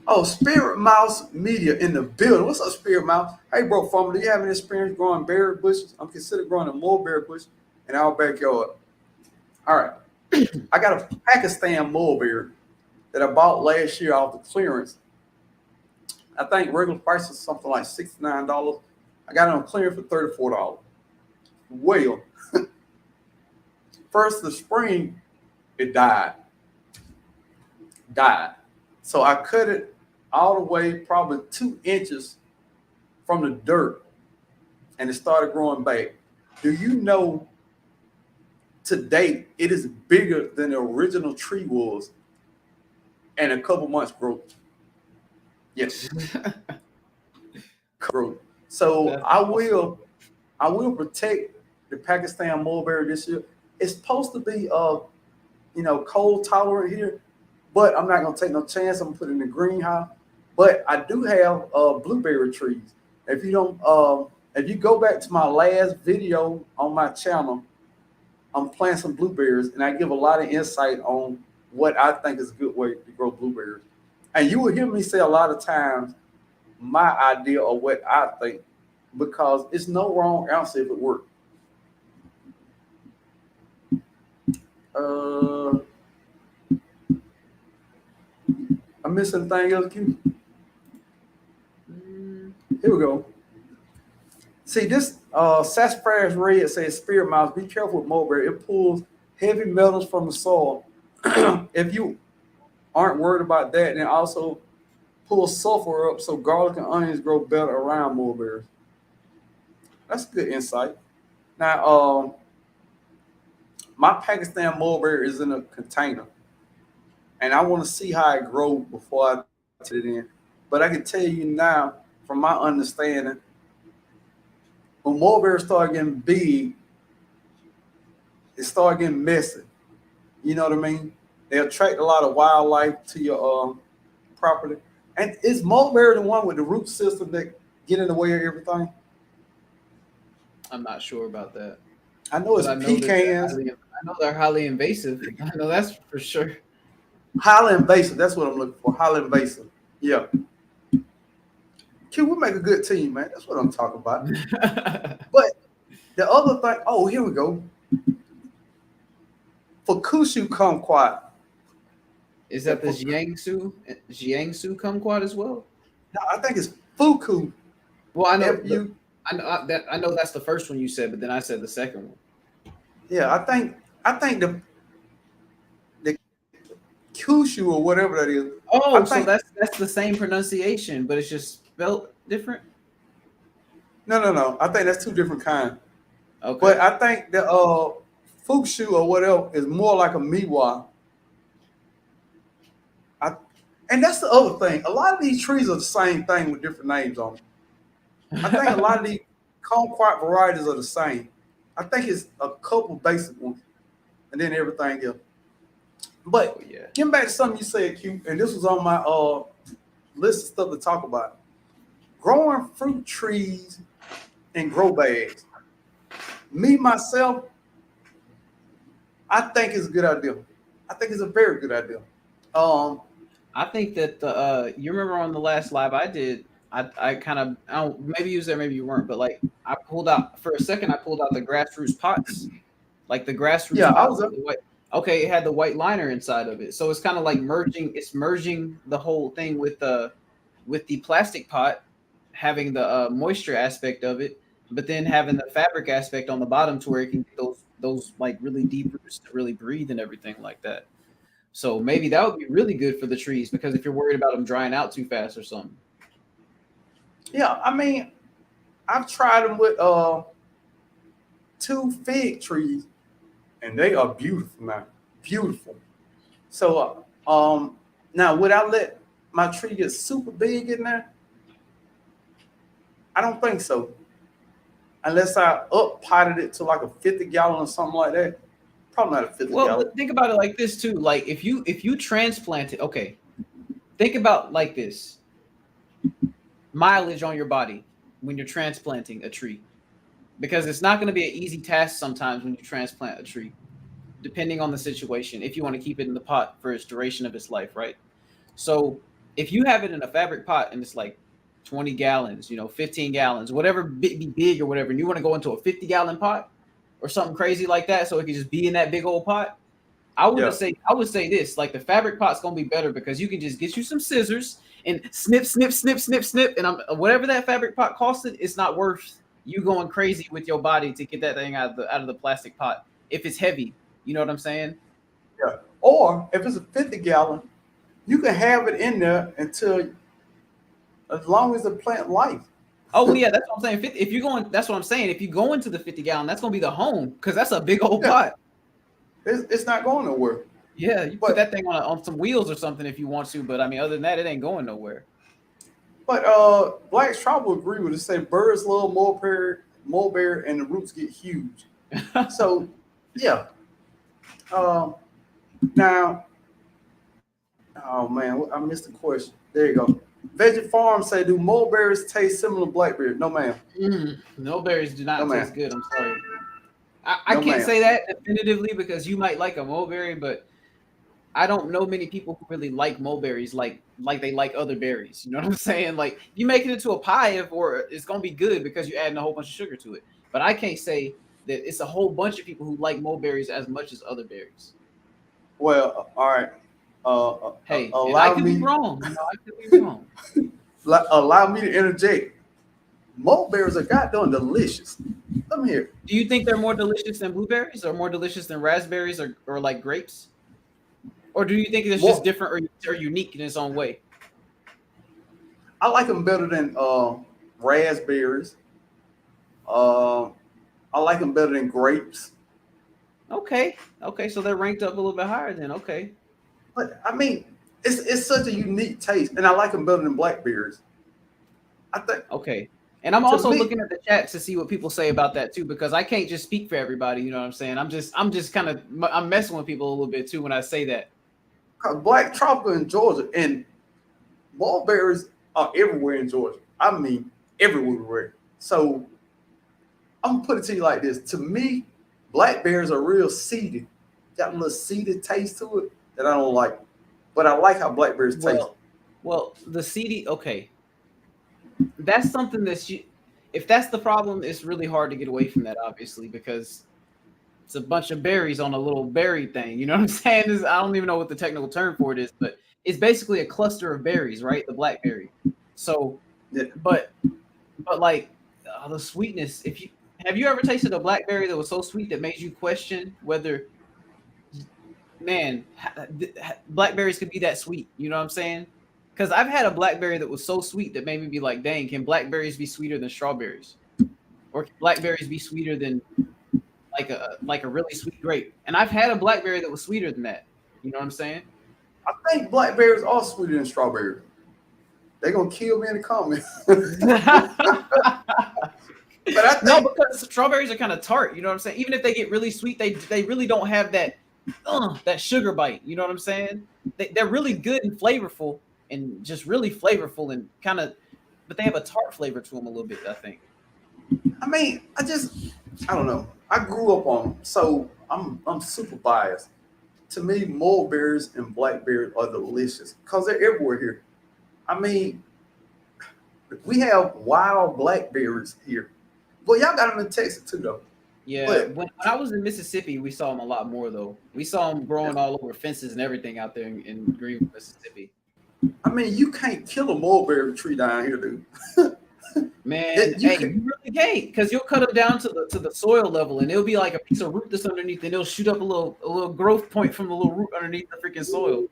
Oh, Spirit Mouse Media in the building. What's up, Spirit Mouse? Hey, bro, farmer, do you have any experience growing berry bushes? I'm considering growing a mulberry bush in our backyard. All right. I got a Pakistan mulberry that I bought last year off the clearance. I think regular price is something like $69. I got it on clearance for $34. Well, first the spring, it died. So I cut it all the way, probably 2 inches from the dirt, and it started growing back. Do you know, to date, it is bigger than the original tree was, and a couple months growth. Yes. Growth. So I will protect the Pakistan mulberry this year. It's supposed to be cold tolerant here, but I'm not gonna take no chance. I'm gonna put it in the greenhouse. But I do have blueberry trees. If you go back to my last video on my channel, I'm planting some blueberries, and I give a lot of insight on what I think is a good way to grow blueberries. And you will hear me say a lot of times my idea of what I think, because it's no wrong answer if it works. I missed anything else, Q? Here we go. See, this sassafras red says Spirit Mouse, be careful with mulberry. It pulls heavy metals from the soil. If you aren't worried about that, then also pull sulfur up so garlic and onions grow better around mulberries. That's good insight. Now, my Pakistan mulberry is in a container, and I want to see how it grows before I put it in. But I can tell you now, from my understanding, when mulberries start getting big, it start getting messy. You know what I mean? They attract a lot of wildlife to your property. And is mulberry the one with the root system that get in the way of everything? I'm not sure about that. I know it's pecans. I know they're highly invasive. I know that's for sure. Highly invasive. That's what I'm looking for. Highly invasive. Yeah. Q, we make a good team, man. That's what I'm talking about. But the other thing, here we go. For Kushu kumquat. Is that the Jiangsu kumquat as well? No, I think it's Fuku. Well, I know F-U. I know that's the first one you said, but then I said the second one. Yeah, I think the Kyushu or whatever that is. I Oh, so think that's the same pronunciation, but it's just spelled different. no. I think that's two different kinds. But Okay. I think the Fukshu or whatever is more like a Miwa. I, and that's the other thing. A lot of these trees are the same thing with different names on them. I think a lot of these kumquat varieties are the same. I think it's a couple basic ones, and then everything else. Oh But yeah. getting back to something you said, Q, and this was on my list of stuff to talk about. Growing fruit trees in grow bags. Me myself, I think it's a good idea. I think it's a very good idea. Um, I think that the you remember on the last live I did, I kind of I don't maybe you was there, maybe you weren't, but like I pulled out for a second, I pulled out the grassroots pots, like the yeah, grassroots I pots was with the white. Okay, it had the white liner inside of it, so it's kind of like merging. It's merging the whole thing with the plastic pot, having the moisture aspect of it, but then having the fabric aspect on the bottom to where it can get those like really deep roots to really breathe and everything like that. So maybe that would be really good for the trees because if you're worried about them drying out too fast or something. yeah. I mean, I've tried them with two fig trees, and they are beautiful, man. Beautiful. So now would I let my tree get super big in there? I don't think so. Unless I up potted it to like a 50 gallon or something like that. Probably not a 50 Well, gallon. but think about it like this too. Like if you transplant it, okay, think about like this mileage on your body when you're transplanting a tree because it's not going to be an easy task sometimes when you transplant a tree depending on the situation if you want to keep it in the pot for its duration of its life, right? So if you have it in a fabric pot and it's like 20 gallons, 15 gallons, whatever big or whatever, and you want to go into a 50-gallon pot or something crazy like that so it can just be in that big old pot, Yeah. I would say this, like the fabric pot's gonna be better because you can just get you some scissors and snip, snip, snip, snip, snip, and whatever that fabric pot costed, it's not worth you going crazy with your body to get that thing out of the plastic pot if it's heavy. You know what I'm saying? Yeah. Or if it's a 50 gallon, you can have it in there until as long as the plant life. Oh well, yeah, that's what I'm saying. 50, if you're going, that's what I'm saying. If you go into the 50-gallon, that's gonna be the home because that's a big old Yeah. pot. It's not going nowhere. Yeah, you put But that thing on some wheels or something if you want to, but I mean, other than that, it ain't going nowhere. but Black's Tribe will agree with it. Say birds love mulberry, and the roots get huge. So yeah. Um, now, oh man, I missed the question. There you go. Veggie Farm say, do mulberries taste similar to blackberry? No, ma'am. No berries do No, not ma'am. taste good. I'm sorry. I No, can't ma'am. say that definitively because you might like a mulberry, but I don't know many people who really like mulberries like they like other berries. You know what I'm saying? Like you make it into a pie or it's gonna be good because you're adding a whole bunch of sugar to it. But I can't say that it's a whole bunch of people who like mulberries as much as other berries. Well, all right. Hey, and I Allow could be me wrong. I could be wrong. allow me to interject. Mulberries are goddamn delicious. Let me hear. Do you think they're more delicious than blueberries or more delicious than raspberries or like grapes? Or do you think it's just More, different or unique in its own way? I like them better than raspberries. Uh, I like them better than grapes. Okay. Okay. So they're ranked up a little bit higher then. Okay. But I mean, it's such a unique taste, and I like them better than blackberries. I think Okay. And I'm to also me, looking at the chat to see what people say about that too, because I can't just speak for everybody. You know what I'm saying? I'm just kind of, I'm messing with people a little bit too when I say that. 'cause black tropical in Georgia and mulberries are everywhere in Georgia. I mean, everywhere. So I'm gonna put it to you like this: to me, blackberries are real seeded, got a little seeded taste to it that I don't like. But I like how blackberries taste. Well, the CD, okay. That's something if that's the problem, it's really hard to get away from that, obviously, because it's a bunch of berries on a little berry thing. You know what I'm saying? I don't even know what the technical term for it is, but it's basically a cluster of berries, right? The blackberry. So Yeah. but like the sweetness. If you have you ever tasted a blackberry that was so sweet that made you question whether man blackberries could be that sweet? You know what I'm saying? Because I've had a blackberry that was so sweet that made me be like, dang, can blackberries be sweeter than strawberries? Or can blackberries be sweeter than like a really sweet grape? And I've had a blackberry that was sweeter than that. You know what I'm saying? I think blackberries are sweeter than strawberries. They're gonna kill me in the comments. But I No, think because strawberries are kind of tart. You know what I'm saying? Even if they get really sweet, they really don't have that sugar bite. You know what I'm saying? They're really good and flavorful, and just really flavorful and kind of, but they have a tart flavor to them a little bit. I think. I mean, I don't know. I grew up on them, so I'm super biased. To me, mulberries and blackberries are delicious because they're everywhere here. I mean, we have wild blackberries here. Well, y'all got them in Texas too, though. Yeah, But when I was in Mississippi, we saw them a lot more though. We saw them growing all over fences and everything out there in Greenville, Mississippi. I mean, you can't kill a mulberry tree down here, dude. Man, You hey, can. you really can't because you'll cut them down to the soil level, and it'll be like a piece of root that's underneath, and it'll shoot up a little growth point from the little root underneath the freaking soil.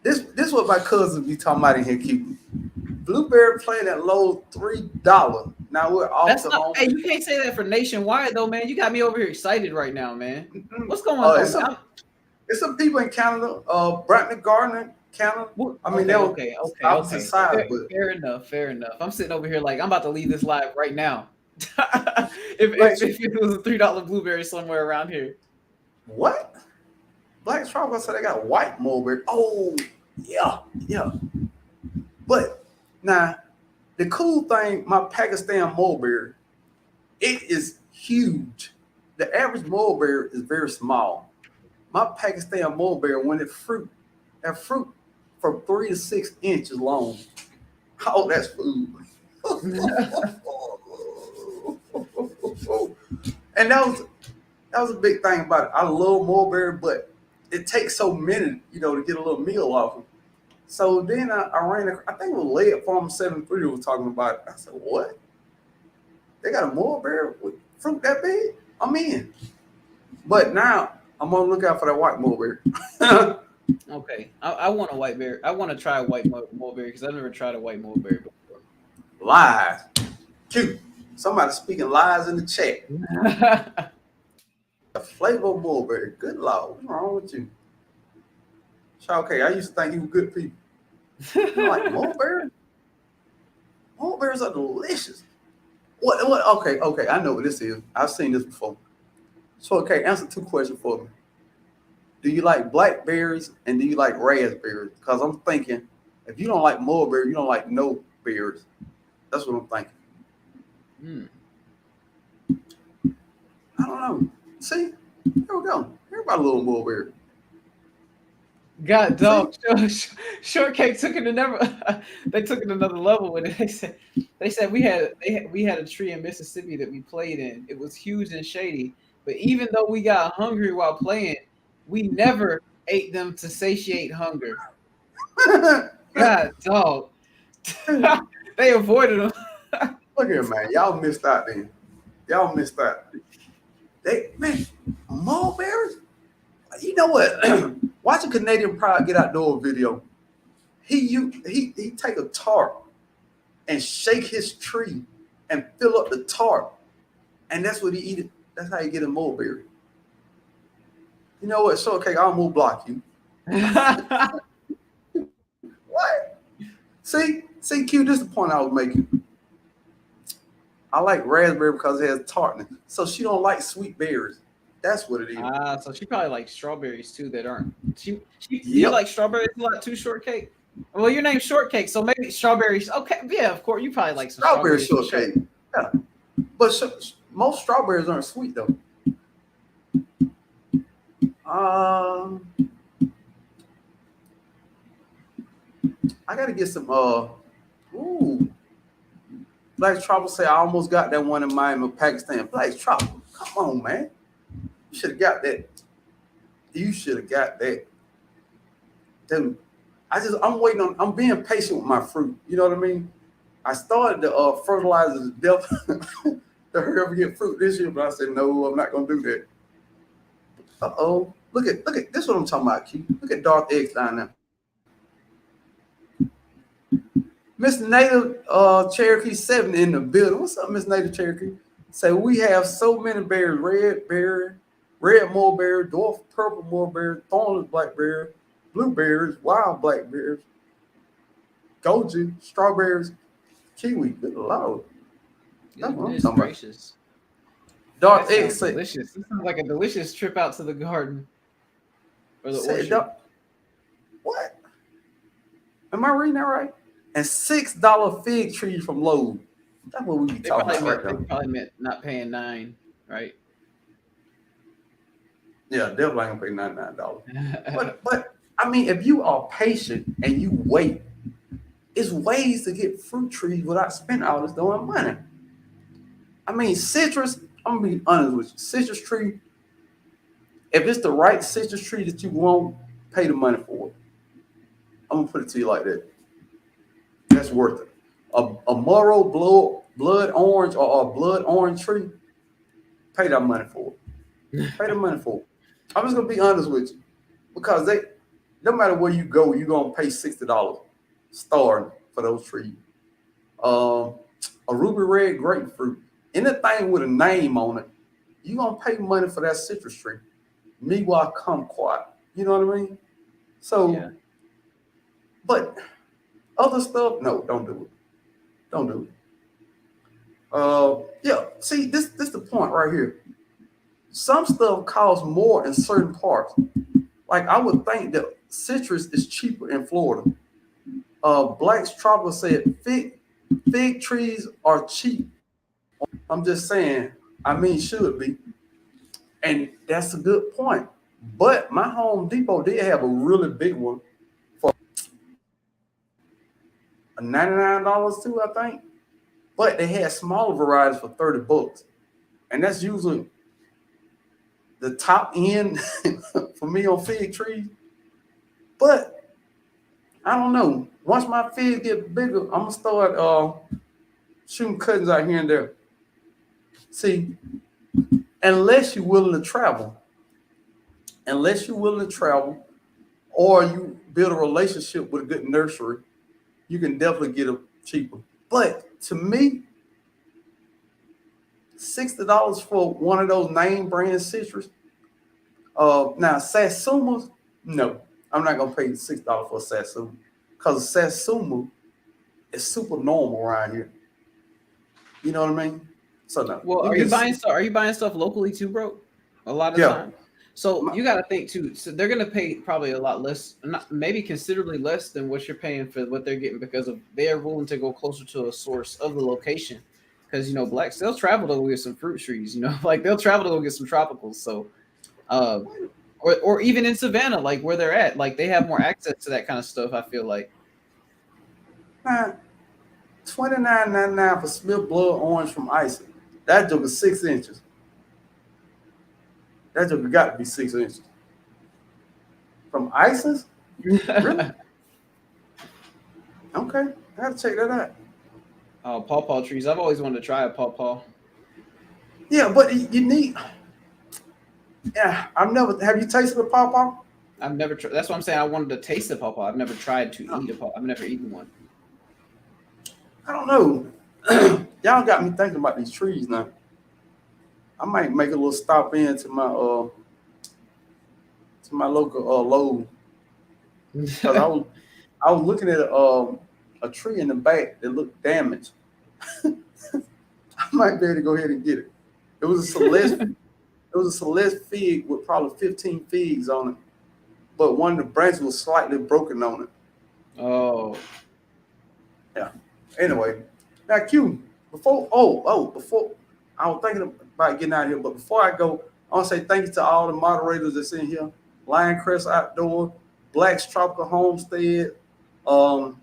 This what my cousins be talking about in here, keeping blueberry playing at low $3. Now we're off That's the not. home. Hey, you can't say that for nationwide though, man. You got me over here excited right now, man. Mhm. What's going It's on? some people in Canada, Brantney Gardner, Canada. I mean, Okay, they're on okay, okay, opposite okay. sides, Fair, but fair enough, fair enough. I'm sitting over here like I'm about to leave this live right now. like If it was a $3 blueberry somewhere around here. what? Black Tropical said they got white mulberry. Oh, yeah, yeah. But now the cool thing, my Pakistan mulberry, it is huge. The average mulberry is very small. My Pakistan mulberry, when it fruit, that fruit from 3 to 6 inches long. Oh, that's food. And that was a big thing about it. I love mulberry, but it takes so many, to get a little meal off them. So then I ran. I think it was Lead Farm 73 that was talking about it. I said, "What? They got a mulberry with fruit that big? I'm in." But now I'm gonna look out for that white mulberry. Okay, I want a white berry. I want to try a white mulberry because I've never tried a white mulberry before. Lies. Cute. Somebody speaking lies in the chat. The flavor of mulberry. Good Lord, what's wrong with you? Okay, I used to think you were good people. Like mulberry? Mulberries are delicious. What? Okay. I know what this is. I've seen this before. So, okay, answer 2 questions for me. Do you like blackberries and do you like raspberries? Because I'm thinking, if you don't like mulberry, you don't like no berries. That's what I'm thinking. Hmm. I don't know. See, here we go. Everybody love mulberry. God, See, dog, shortcake took it another. They took it another level with it. They said we had a tree in Mississippi that we played in. It was huge and shady, but even though we got hungry while playing, we never ate them to satiate hunger. God, dog, they avoided them. look here, man. Y'all missed out then. Y'all missed out. Man, mulberries? You know what? Watch a Canadian Pride Get Outdoor video. He take a tarp and shake his tree and fill up the tarp, and that's what he eat. That's how you get a mulberry. You know what? So okay, I'll move block you. What? See, Q. This is the point I was making. I like raspberry because it has tartness. So she don't like sweet berries. That's what it is. So she probably likes strawberries too. That aren't. Do you Yep. like strawberries a lot too, shortcake? Well, your name's Shortcake, so maybe strawberries. Okay, yeah, of course. You probably like some Strawberry strawberries. For shortcake. sure. Yeah. But most strawberries aren't sweet though. Um, I gotta get some. Ooh, Black Tropical say I almost got that one in Miami, Pakistan. Black Tropical, come on, man. You should have got that. You should have got that, dude. I'm waiting on. I'm being patient with my fruit. You know what I mean? I started to fertilize the depth to hurry up and get fruit this year, but I said no, I'm not gonna do that. Look at this is what I'm talking about, Q. Look at Darth X down there. Miss Native Cherokee 7 in the building. What's up, Miss Native Cherokee? Say we have so many berries: red berry, red mulberry, dwarf purple mulberry, thornless blackberry, blueberries, wild blackberries, goji, strawberries, kiwi. Good Lord. That's what I'm Goodness talking about. gracious. Darth That X sounds say, delicious. This sounds like a delicious trip out to the garden or the say orchard. what? Am I reading that right? And $6 fig trees from Lowe's. That's what we be They talking probably about meant right they now. probably meant not paying $9, right? Yeah, definitely ain't gonna pay $99. But I mean, if you are patient and you wait, it's ways to get fruit trees without spending all this damn money. I mean, citrus, I'm gonna be honest with you. Citrus tree, if it's the right citrus tree that you want, pay the money for it. I'm gonna put it to you like that. That's worth it. A Murrow blood orange or a blood orange tree, pay that money for it. Pay the money for it. I'm just gonna be honest with you. Because no matter where you go, you're gonna pay $60 starting for those trees. A ruby red grapefruit, anything with a name on it, you're gonna pay money for that citrus tree. Meanwhile, kumquat. You know what I mean? So, Yeah. but other stuff, no, don't do it. Don't do it. Yeah, see, this the point right here. Some stuff costs more in certain parts. Like I would think that citrus is cheaper in Florida. Black's Tropical said fig trees are cheap. I'm just saying, I mean, should be. And that's a good point. But my Home Depot did have a really big one for $99 too, I think. But they had smaller varieties for $30. And that's usually the top end for me on fig trees. But I don't know. Once my figs get bigger, I'm gonna start shooting cuttings out here and there. See, unless you're willing to travel, or you build a relationship with a good nursery, you can definitely get them cheaper. But to me, $60 for one of those name brand citrus. Now Satsumas, no, I'm not gonna pay $6 for a Satsuma because Satsuma is super normal around here. You know what I mean? So no. Well, are you buying stuff? Are you buying stuff locally too, bro? A lot of Yeah. time. So you got to think too. So they're gonna pay probably a lot less, maybe considerably less than what you're paying for what they're getting because of they're willing to go closer to a source of the location. Because blacks they'll travel to go get some fruit trees. Like they'll travel to go get some tropicals. So, or even in Savannah, like where they're at, like they have more access to that kind of stuff. I feel like. $29.99 for Smith Blood Orange from Icy. That joke is 6 inches. That joke got to be 6 inches. From Isis? Really? Okay, I gotta check that out. Oh, pawpaw trees. I've always wanted to try a pawpaw. Yeah, but you need. Yeah, I've never. Have you tasted a pawpaw? I've never tried. That's what I'm saying. I wanted to taste a pawpaw. I've never tried to eat a pawpaw. I've never eaten one. I don't know. Y'all got me thinking about these trees now. I might make a little stop in to my local Lowe's. Cause I was looking at a tree in the back that looked damaged. I might be able to go ahead and get it. It was a Celeste. It was a Celeste fig with probably 15 figs on it, but one of the branches was slightly broken on it. Oh, yeah. Anyway, now Q. Before I was thinking about getting out of here, but before I go, I want to say thank you to all the moderators that's in here. Lioncrest Outdoor, Black's Tropical Homestead, The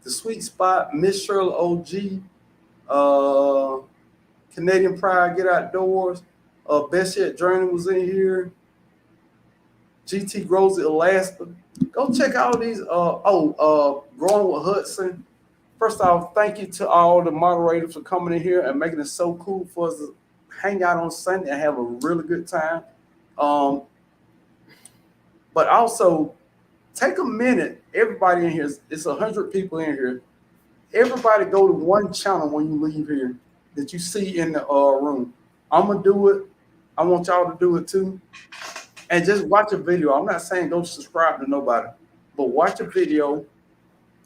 Sweet Spot, Miss Shirley OG, Canadian Pride Get Outdoors, Best Yet Journey was in here, GT Grows Alaska. Go check out these. Growing with Hudson. First off, thank you to all the moderators for coming in here and making it so cool for us to hang out on Sunday and have a really good time. But also take a minute. Everybody in here, it's 100 people in here. Everybody go to one channel when you leave here that you see in the room. I'm gonna do it. I want y'all to do it too. And just watch a video. I'm not saying go subscribe to nobody, but watch a video.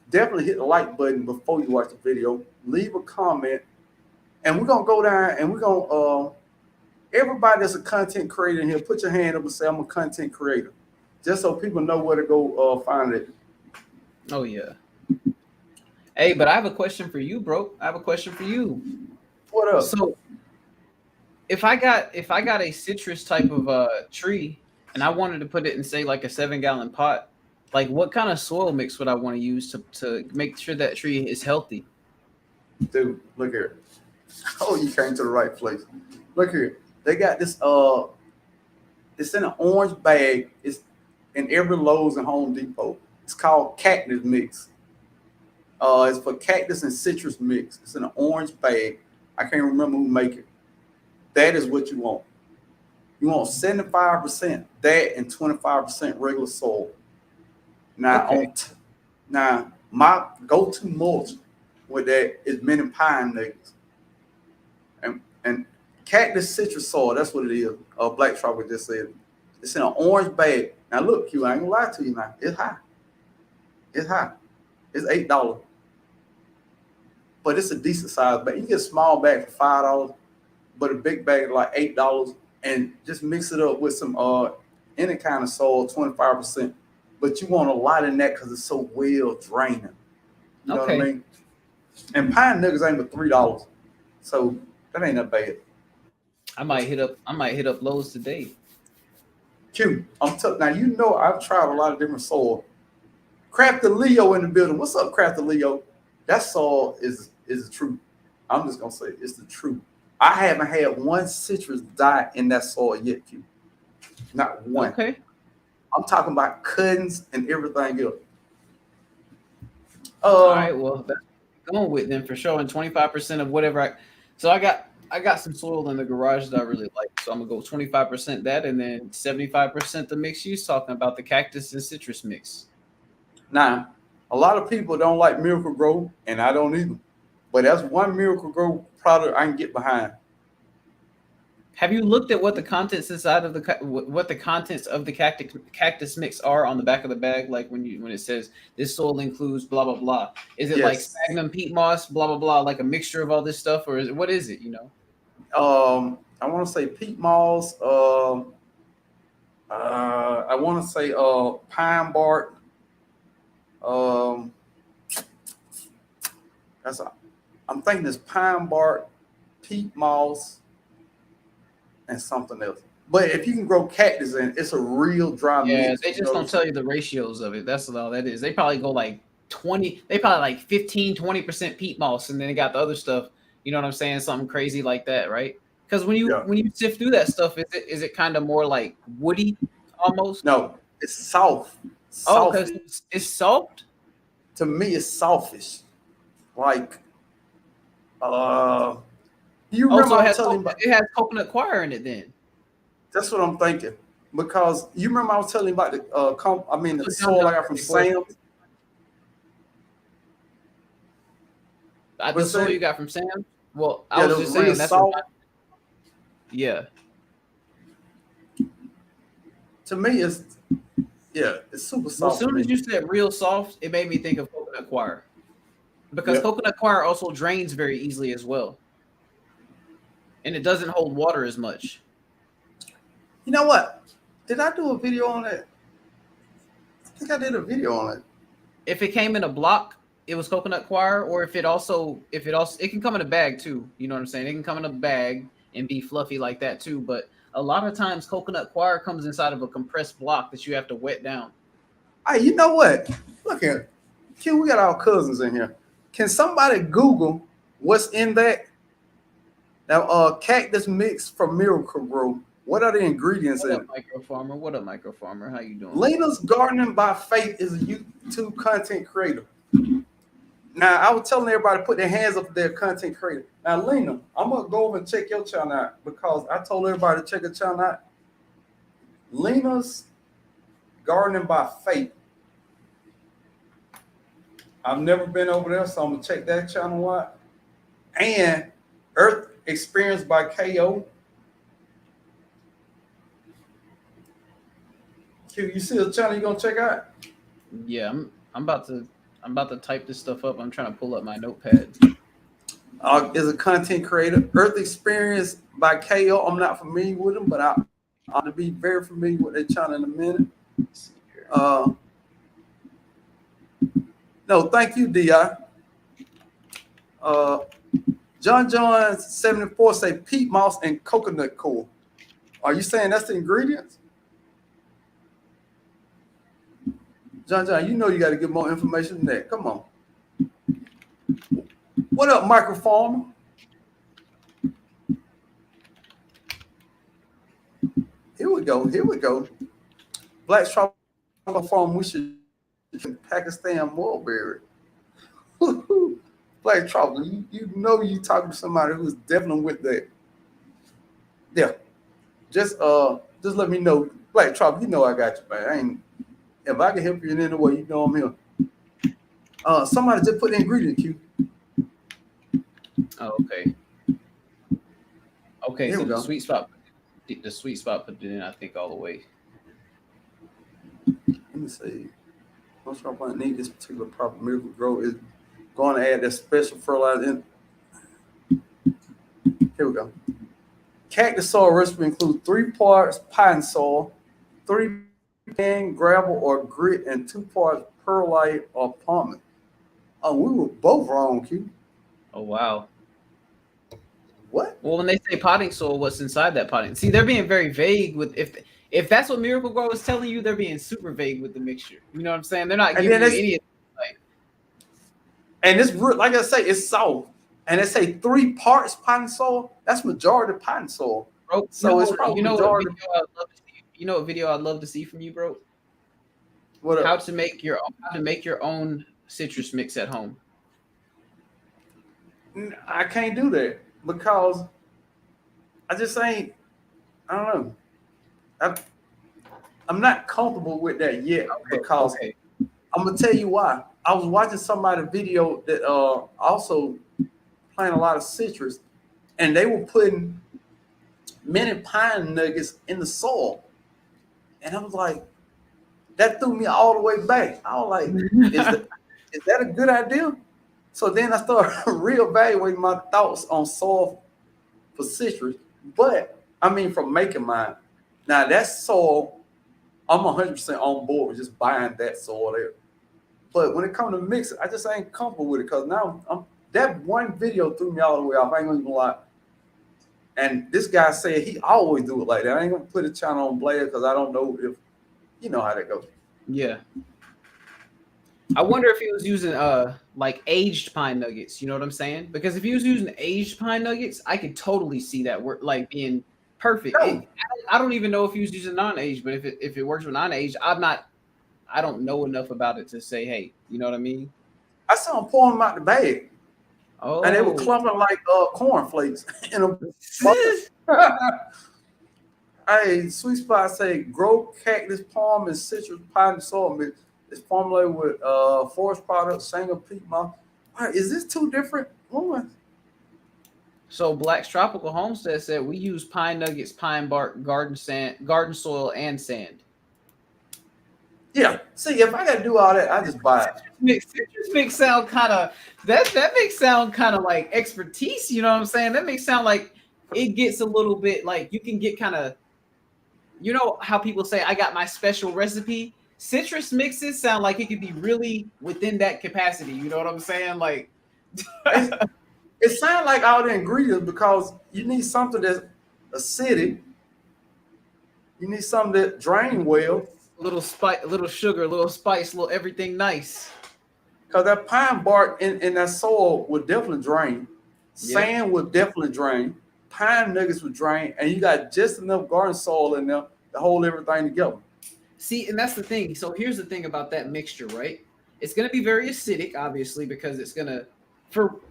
Definitely hit the like button before you watch the video. Leave a comment, and we're gonna go down and we're gonna everybody that's a content creator in here, put your hand up and say I'm a content creator, just so people know where to go find it. Oh yeah. Hey, but I have a question for you, bro. I have a question for you. What up? So if I got a citrus type of tree and I wanted to put it in, say, like a 7-gallon pot, like what kind of soil mix would I want to use to make sure that tree is healthy? Dude, look here. Oh, you came to the right place. Look here. They got this it's in an orange bag. It's in every Lowe's and Home Depot. It's called cactus mix. It's for cactus and citrus mix. It's in an orange bag. I can't remember who make it. That is what you want. You want 75% that and 25% regular soil. Now, Okay. Now my go-to mulch with that is mint and pine nuggets. And cactus citrus soil, that's what it is. Black Tropic just said. It's in an orange bag. Now look, Q, I ain't gonna lie to you now. It's high. It's high. It's $8. But it's a decent size bag. You can get a small bag for $5, but a big bag is like $8. And just mix it up with some any kind of soil, 25%. But you want a lot in that because it's so well draining. You know what I mean? And pine nuggets ain't but $3. So that ain't that bad. I might hit up Lowe's today. Q, now you know I've tried a lot of different soil. Crafty Leo in the building. What's up, Crafty Leo? That soil is the truth. I'm just gonna say it's the truth. I haven't had one citrus die in that soil yet, Q. Not one. Okay. I'm talking about cuttings and everything else. All right. Well, that's what I'm going with then for sure. And 25% of whatever so I got some soil in the garage that I really like. So I'm gonna go 25% that, and then 75% the mix you was talking about, the cactus and citrus mix. Now, a lot of people don't like Miracle Grow, and I don't either. But that's one Miracle Grow product I can get behind. Have you looked at what the contents inside of what the contents of the cactus mix are on the back of the bag? Like when it says this soil includes blah blah blah. Is it like sphagnum, peat moss, blah blah blah, like a mixture of all this stuff, or what is it? You know? I want to say peat moss. I want to say pine bark. I'm thinking it's pine bark, peat moss, and something else. But if you can grow cactus in, it's a real dry mix. Yeah, they just don't tell you the ratios of it. That's all that is. They probably go like 20, they probably like 15, 20% peat moss, and then they got the other stuff. You know what I'm saying? Something crazy like that, right? Because when you sift through that stuff, is it kind of more like woody almost? No, it's soft. Oh, because it's soft? To me, it's softish. Like, you remember it has coconut coir in it then. That's what I'm thinking. Because you remember I was telling you about the soil I got from Sam's. The soil you got from Sam's? Well, I was just saying that's to me, it's super soft. Well, as soon as you said real soft, it made me think of coconut coir. Because coconut coir also drains very easily as well. And it doesn't hold water as much. You know what? Did I do a video on that? I think I did a video on it. If it came in a block, it was coconut coir, or if it can come in a bag too. You know what I'm saying? It can come in a bag and be fluffy like that too. But a lot of times coconut coir comes inside of a compressed block that you have to wet down. Hey, you know what? Look here. Q, we got our cousins in here. Can somebody Google what's in that? Now, cactus mix from Miracle Grow. What are the ingredients in it? What up, Micro Farmer? How you doing? Lena's Gardening by Faith is a YouTube content creator. Now, I was telling everybody to put their hands up for their content creator. Now, Lena, I'm going to go over and check your channel out because I told everybody to check her channel out. Lena's Gardening by Faith. I've never been over there, so I'm going to check that channel out. And Earth Experience by KO. Q, you see the channel you're going to check out? Yeah, I'm about to type this stuff up. I'm trying to pull up my notepad. Is a content creator. Earth Experience by KO. I'm not familiar with them, but I'll be very familiar with their channel in a minute. Let's see here. No, thank you, Di. John 74 say peat moss and coconut coir. Are you saying that's the ingredients? John, you know you got to get more information than that. Come on. What up, Microfarmer? Here we go. Black Tropical Farm, we should Pakistan mulberry. Black Tropical, you know you talking to somebody who's definitely with that. Yeah. Just let me know. Black Tropical, you know I got you, man. If I can help you in any way, you know I'm here. Somebody just put the ingredient Q. Oh, okay. Okay, Here so we the go. sweet spot put it in, I think, all the way. Let me see. Most of our need this particular proper miracle grow is going to add that special fertilizer in. Here we go. Cactus soil recipe includes 3 parts pine soil, 3 pan, gravel, or grit, and 2 parts perlite or pumice. Oh, we were both wrong, Q. Oh wow. What? Well, when they say potting soil, what's inside that potting? See, they're being very vague with if that's what Miracle Grow is telling you, they're being super vague with the mixture. You know what I'm saying? They're not giving you any. And it's like I say, it's soft. And they say 3 parts pine soil. That's majority pine soil. Bro, So it's probably majority. You know what video I'd love to see from you, bro? What up? How to make your own citrus mix at home. I can't do that because I just ain't. I don't know. I'm not comfortable with that yet because I'm gonna tell you why. I was watching somebody's video that also plant a lot of citrus, and they were putting mini pine nuggets in the soil, and I was like, that threw me all the way back. I was like, is that a good idea? So then I started reevaluating my thoughts on soil for citrus, but I mean, from making mine. Now that soil, I'm 100% on board with just buying that soil there. But when it comes to mixing, I just ain't comfortable with it because now that one video threw me all the way off. I ain't gonna even lie. And this guy said he always do it like that. I ain't gonna put a channel on Blair because I don't know if you know how that goes. Yeah. I wonder if he was using like aged pine nuggets, you know what I'm saying? Because if he was using aged pine nuggets, I could totally see that work like being perfect. No. I don't even know if he was using non-aged, but if it works with non-aged, I don't know enough about it to say, hey, you know what I mean? I saw him pouring them out the bag. Oh, And they were clumping like cornflakes in a Hey, Sweet Spot say grow cactus, palm, and citrus pine soil mix. It's formulated with forest products, Sanger peat moss. All right, is this 2 different ones? So Black's Tropical Homestead said we use pine nuggets, pine bark, garden soil, and sand. Yeah. See, if I gotta do all that, I just buy it. Citrus mix sound kind of that makes sound kind of like expertise. You know what I'm saying? That makes sound like it gets a little bit like you can get kind of, you know how people say I got my special recipe. Citrus mixes sound like it could be really within that capacity. You know what I'm saying? Like It sounds like all the ingredients because you need something that's acidic. You need something that drain well. little spice, little sugar, little spice, little everything nice. Because that pine bark in that soil would definitely drain. Sand would definitely drain. Pine nuggets would drain. And you got just enough garden soil in there to hold everything together. See, and that's the thing. So here's the thing about that mixture, right? It's going to be very acidic, obviously, because it's going to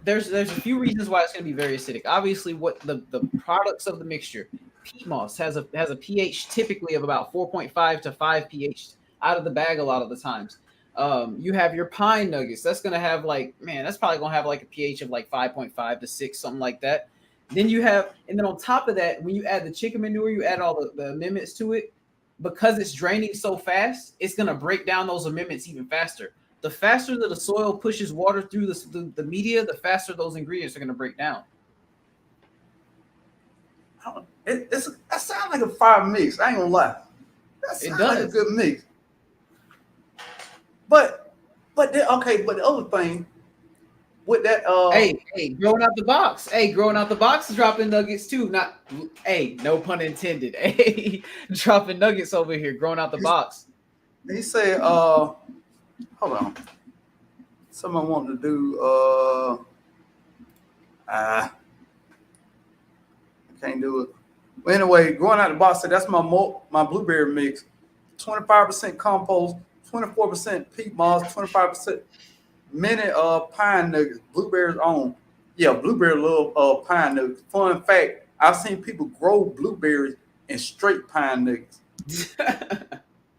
there's a few reasons why it's going to be very acidic. Obviously, what the products of the mixture, peat moss has a pH typically of about 4.5 to 5 pH out of the bag a lot of the times. You have your pine nuggets. That's going to have that's probably going to have like a pH of like 5.5 to 6, something like that. Then you have, and then on top of that, when you add the chicken manure, you add all the amendments to it. Because it's draining so fast, it's going to break down those amendments even faster. The faster that the soil pushes water through the media, the faster those ingredients are going to break down. That sounds like a fire mix. I ain't gonna lie. That sounds like a good mix. But the other thing with that, hey, growing out the box. Hey, growing out the box is dropping nuggets too. Not, hey, no pun intended. Hey, dropping nuggets over here, growing out the box. He said, hold on. Someone wanted to do, I can't do it. Well, anyway, growing out the box, said that's my blueberry mix. 25% compost, 24% peat moss, 25% mini pine nuggets, blueberries on. Yeah, blueberry love pine nuggets. Fun fact, I've seen people grow blueberries in straight pine nuggets.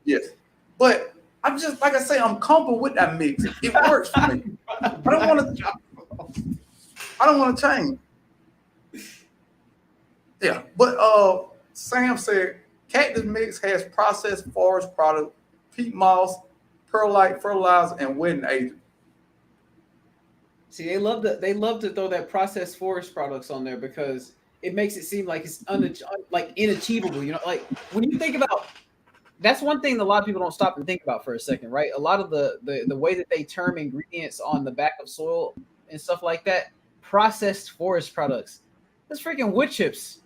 Yes. But I'm just, like I say, I'm comfortable with that mix. It works for me. I don't want to change. Yeah, but Sam said cactus mix has processed forest product, peat moss, perlite fertilizer, and wetting agent. See, they love to throw that processed forest products on there because it makes it seem like it's inachievable. You know, like when you think about, that's one thing that a lot of people don't stop and think about for a second, right? A lot of the way that they term ingredients on the back of soil and stuff like that, processed forest products. That's freaking wood chips.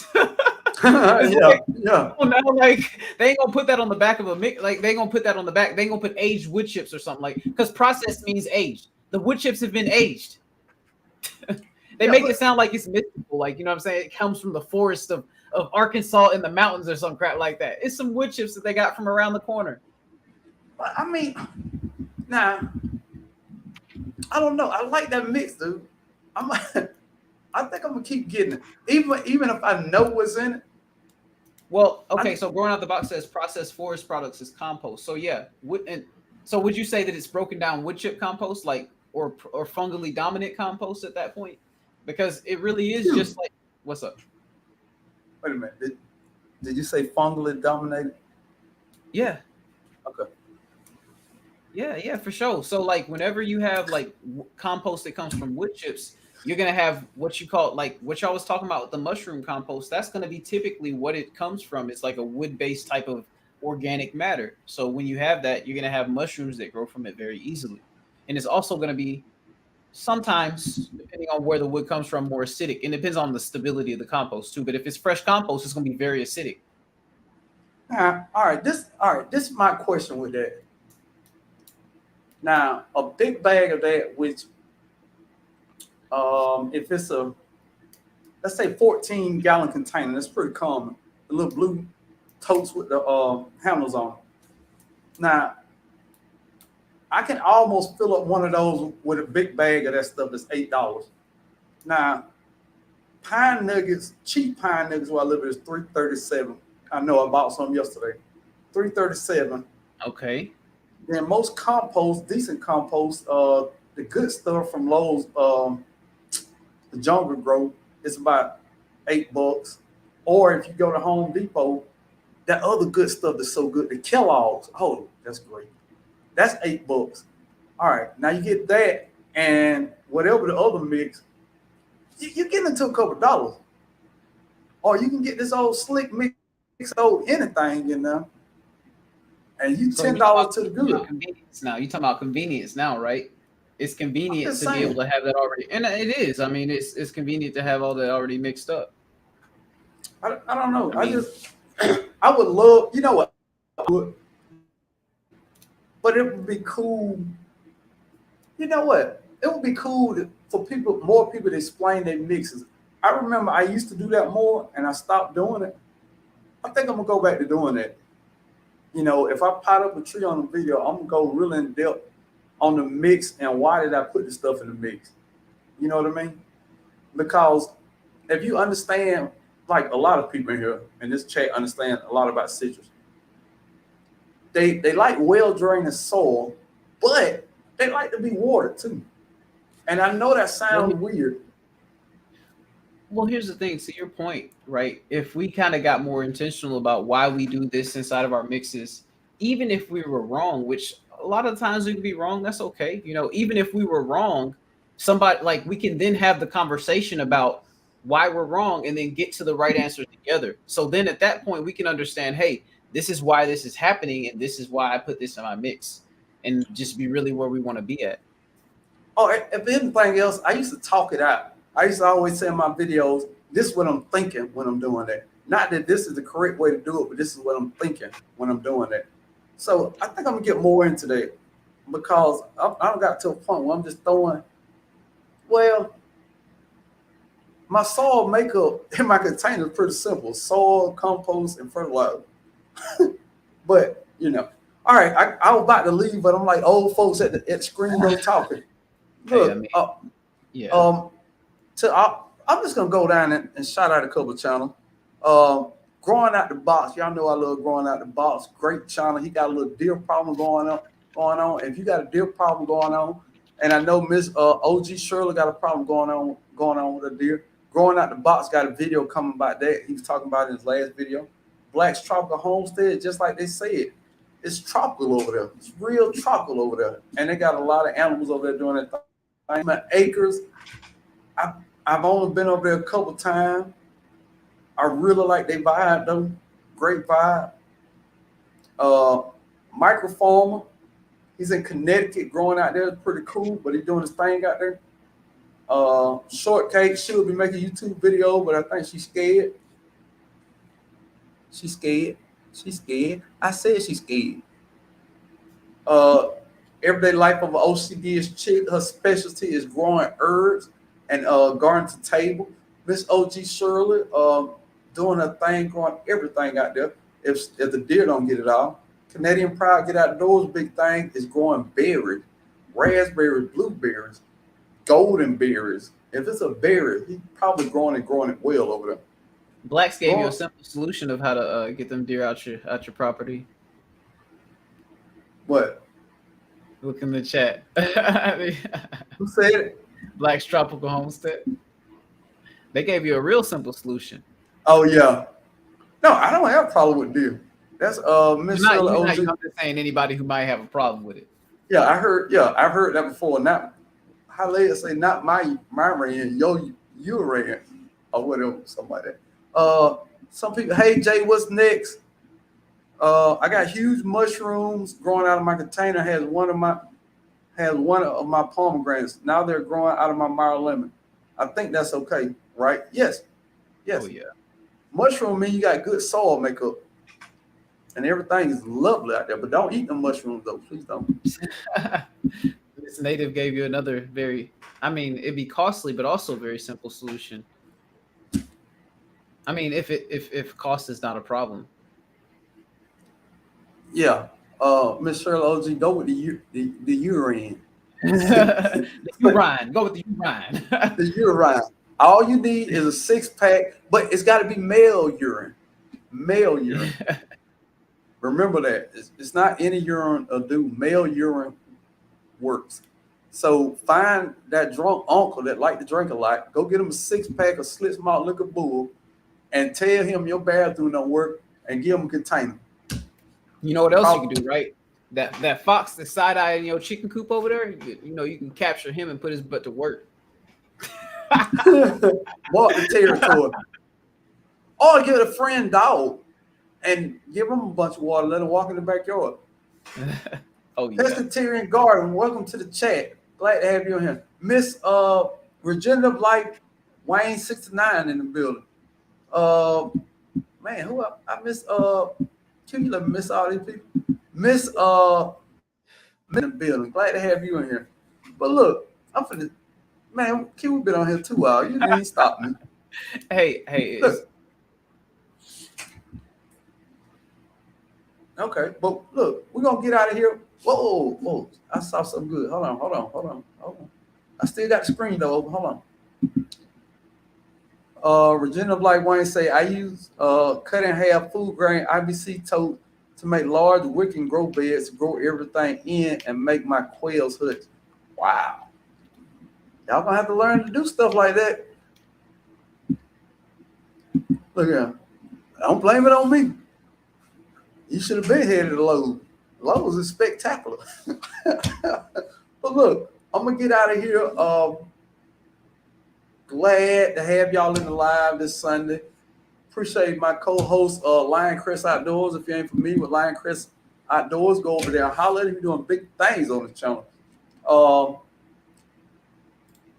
Yeah. Now, like they ain't gonna put that on the back of a mix. Like they ain't gonna put that on the back. They ain't gonna put aged wood chips or something like, because processed means aged. The wood chips have been aged. They make it sound like it's mystical, like, you know what I'm saying? It comes from the forest of Arkansas in the mountains or some crap like that. It's some wood chips that they got from around the corner. I mean, I don't know. I like that mix, dude. I think I'm gonna keep getting it, even if I know what's in it. Well, okay. So growing out the box says processed forest products is compost. So yeah, so would you say that it's broken down wood chip compost, like, or fungally dominant compost at that point? Because it really is just like, what's up? Wait a minute. Did you say fungally dominated? Yeah. Okay. Yeah, for sure. So like whenever you have like compost that comes from wood chips, you're gonna have what you call, like what y'all was talking about with the mushroom compost. That's gonna be typically what it comes from. It's like a wood-based type of organic matter. So when you have that, you're gonna have mushrooms that grow from it very easily. And it's also gonna be sometimes, depending on where the wood comes from, more acidic. And it depends on the stability of the compost too. But if it's fresh compost, it's gonna be very acidic. All right. This is my question with that. Now, a big bag of that, which if it's let's say 14-gallon container, that's pretty common. The little blue totes with the handles on them. Now, I can almost fill up one of those with a big bag of that stuff that's $8. Now, pine nuggets, cheap pine nuggets where I live is $3.37. I know I bought some yesterday. $3.37. Okay. Then most compost, decent compost, the good stuff from Lowe's, the Jungle Growth, it's about $8. Or if you go to Home Depot, that other good stuff that's so good, the Kellogg's, oh, that's great. That's $8. All right, now you get that and whatever the other mix, you get into a couple of dollars. Or you can get this old slick mix, old anything in there, and you $10 to the good. Convenience now. You talking about convenience now, right? It's convenient to be able to have that already, and it is. I mean, it's convenient to have all that already mixed up. I don't know. I would love, you know what? But it would be cool. You know what? It would be cool for more people to explain their mixes. I remember I used to do that more, and I stopped doing it. I think I'm gonna go back to doing that. You know, if I pot up a tree on a video, I'm gonna go real in depth on the mix and why did I put the stuff in the mix. You know what I mean? Because if you understand, like a lot of people in here in this chat understand a lot about citrus. They like well drained soil, but they like to be watered too. And I know that sounds weird. Well, here's the thing. To your point, right? If we kind of got more intentional about why we do this inside of our mixes, even if we were wrong, which a lot of times we can be wrong, that's okay. You know, even if we were wrong, somebody like we can then have the conversation about why we're wrong and then get to the right answer together. So then at that point, we can understand, hey, this is why this is happening, and this is why I put this in my mix, and just be really where we want to be at. Oh, if anything else, I used to talk it out. I used to always say in my videos, this is what I'm thinking when I'm doing that. Not that this is the correct way to do it, but this is what I'm thinking when I'm doing that. So I think I'm gonna get more into that because I got to a point where I'm just throwing, well, my soil makeup in my container is pretty simple. Soil, compost, and fertilizer. But, you know, all right, I was about to leave, but I'm like old folks at the screen door talking. Look, Hey, I mean, yeah. I'm just gonna go down and shout out a couple of channels. Growing Out the Box, y'all know I love Growing Out the Box. Great channel. He got a little deer problem going on. If you got a deer problem going on, and I know Miss OG Shirley got a problem going on with a deer. Growing Out the Box got a video coming about that. He was talking about it in his last video. Black's Tropical Homestead, just like they said, it's tropical over there. It's real tropical over there, and they got a lot of animals over there doing that thing. Acres. I've only been over there a couple times. I really like their vibe though. Great vibe. Microfarmer. He's in Connecticut, growing out there. It's pretty cool, but he's doing his thing out there. Shortcake, she'll be making a YouTube video, but I think she's scared. She's scared. I said she's scared. Everyday Life of an OCD is chick. Her specialty is growing herbs and garden to table. Miss OG Shirley doing her thing, growing everything out there. If the deer don't get it all. Canadian Pride Get Outdoors big thing is growing berries, raspberries, blueberries, golden berries. If it's a berry, he's probably growing it well over there. Blacks gave you a simple solution of how to get them deer out your property. What? Look in the chat. Who said it? Black's Tropical Homestead. They gave you a real simple solution. Oh yeah. No, I don't have a problem with deer. That's Miss Shirley OG. I'm just saying anybody who might have a problem with it. Yeah, I've heard that before. Not how they say not my rain, your rain, or whatever, something like that. Some people, hey Jay, what's next? I got huge mushrooms growing out of my container. Has one of my pomegranates. Now they're growing out of my Meyer lemon. I think that's okay, right? Yes. Oh yeah. Mushroom mean you got good soil makeup. And everything is lovely out there, but don't eat the mushrooms though. Please don't. This native gave you another it'd be costly, but also very simple solution. I mean, if cost is not a problem. Yeah. Miss Shirley OG, go with the urine. The urine. Go with the urine. The urine. All you need is a 6-pack, but it's got to be male urine. Male urine. Remember that. It's not any urine will do. Male urine works. So find that drunk uncle that like to drink a lot. Go get him a 6-pack of Schlitz Malt Liquor Bull and tell him your bathroom don't work and give him a container. You know what else you can do, right? That fox that's side-eyeing your chicken coop over there, you can capture him and put his butt to work. Walk the territory. Or get a friend dog and give him a bunch of water, let him walk in the backyard. Oh yeah. Pescatarian Garden, welcome to the chat. Glad to have you on here. Miss Regenerative Life Wayne 69 in the building. Man, who I miss can you let me miss all these people? Miss in the building. Glad to have you in here. But look, I'm finna, man, Q been on here 2 hours. You didn't stop me. Hey. Look. Okay, but look, we're gonna get out of here. Whoa. I saw something good. Hold on. I still got the screen though open. Hold on. Regina Black Wayne say, I use cut in half food grain IBC tote to make large wicking grow beds to grow everything in and make my quails hutch. Wow. Y'all gonna have to learn to do stuff like that. Look at him. Don't blame it on me. You should have been headed to Lowe's. Lowe's is spectacular. But look, I'm gonna get out of here. Glad to have y'all in the live this Sunday. Appreciate my co-host, Lion Chris Outdoors. If you ain't familiar with Lion Chris Outdoors, go over there and holler at him. He's doing big things on the channel.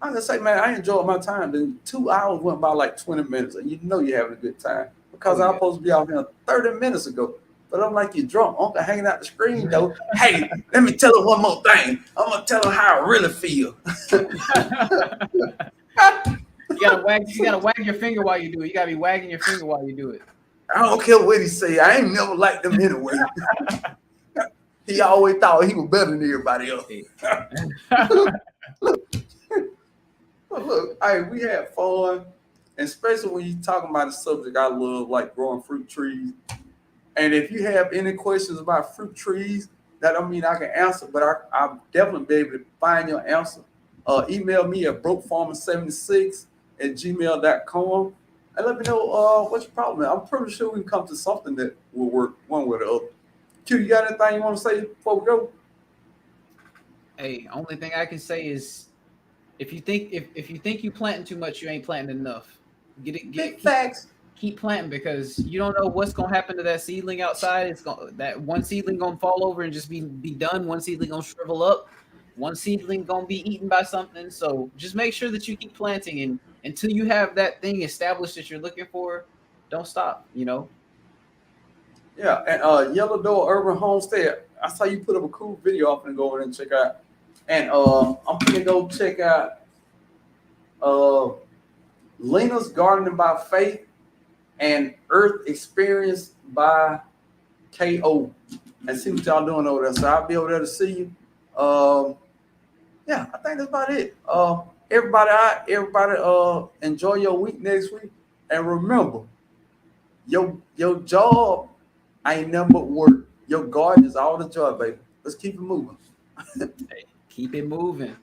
I'm gonna say, man, I enjoyed my time. Then 2 hours went by like 20 minutes, and you know you're having a good time because I was supposed to be out here 30 minutes ago. But I'm like, you're drunk, Uncle, hanging out the screen though. Hey, let me tell her one more thing. I'm gonna tell her how I really feel. You gotta wag your finger while you do it. You gotta be wagging your finger while you do it. I don't care what he say. I ain't never liked him anyway. He always thought he was better than everybody else. Look, hey, we had fun, and especially when you're talking about a subject I love, like growing fruit trees. And if you have any questions about fruit trees, that don't mean I can answer, but I'll definitely be able to find your answer. Email me at brokefarmer76@gmail.com and let me know what's your problem is. I'm pretty sure we can come to something that will work one way or the other. Q, you got anything you want to say before we go? Hey, only thing I can say is if you think you planting too much, you ain't planting enough. Big facts. Keep planting because you don't know what's gonna happen to that seedling outside. That one seedling gonna fall over and just be done. One seedling gonna shrivel up. One seedling gonna be eaten by something. So just make sure that you keep planting, and until you have that thing established that you're looking for, don't stop. You know. Yeah, and Yellow Door Urban Homestead. I saw you put up a cool video. I'm gonna go over there and check out. And I'm gonna go check out Lena's Gardening by Faith and Earth Experience by KO, and see what y'all doing over there. So I'll be over there to see you. Yeah, I think that's about it. Everybody enjoy your week next week. And remember, your job ain't nothing but work. Your garden is all the joy, baby. Let's keep it moving. Keep it moving.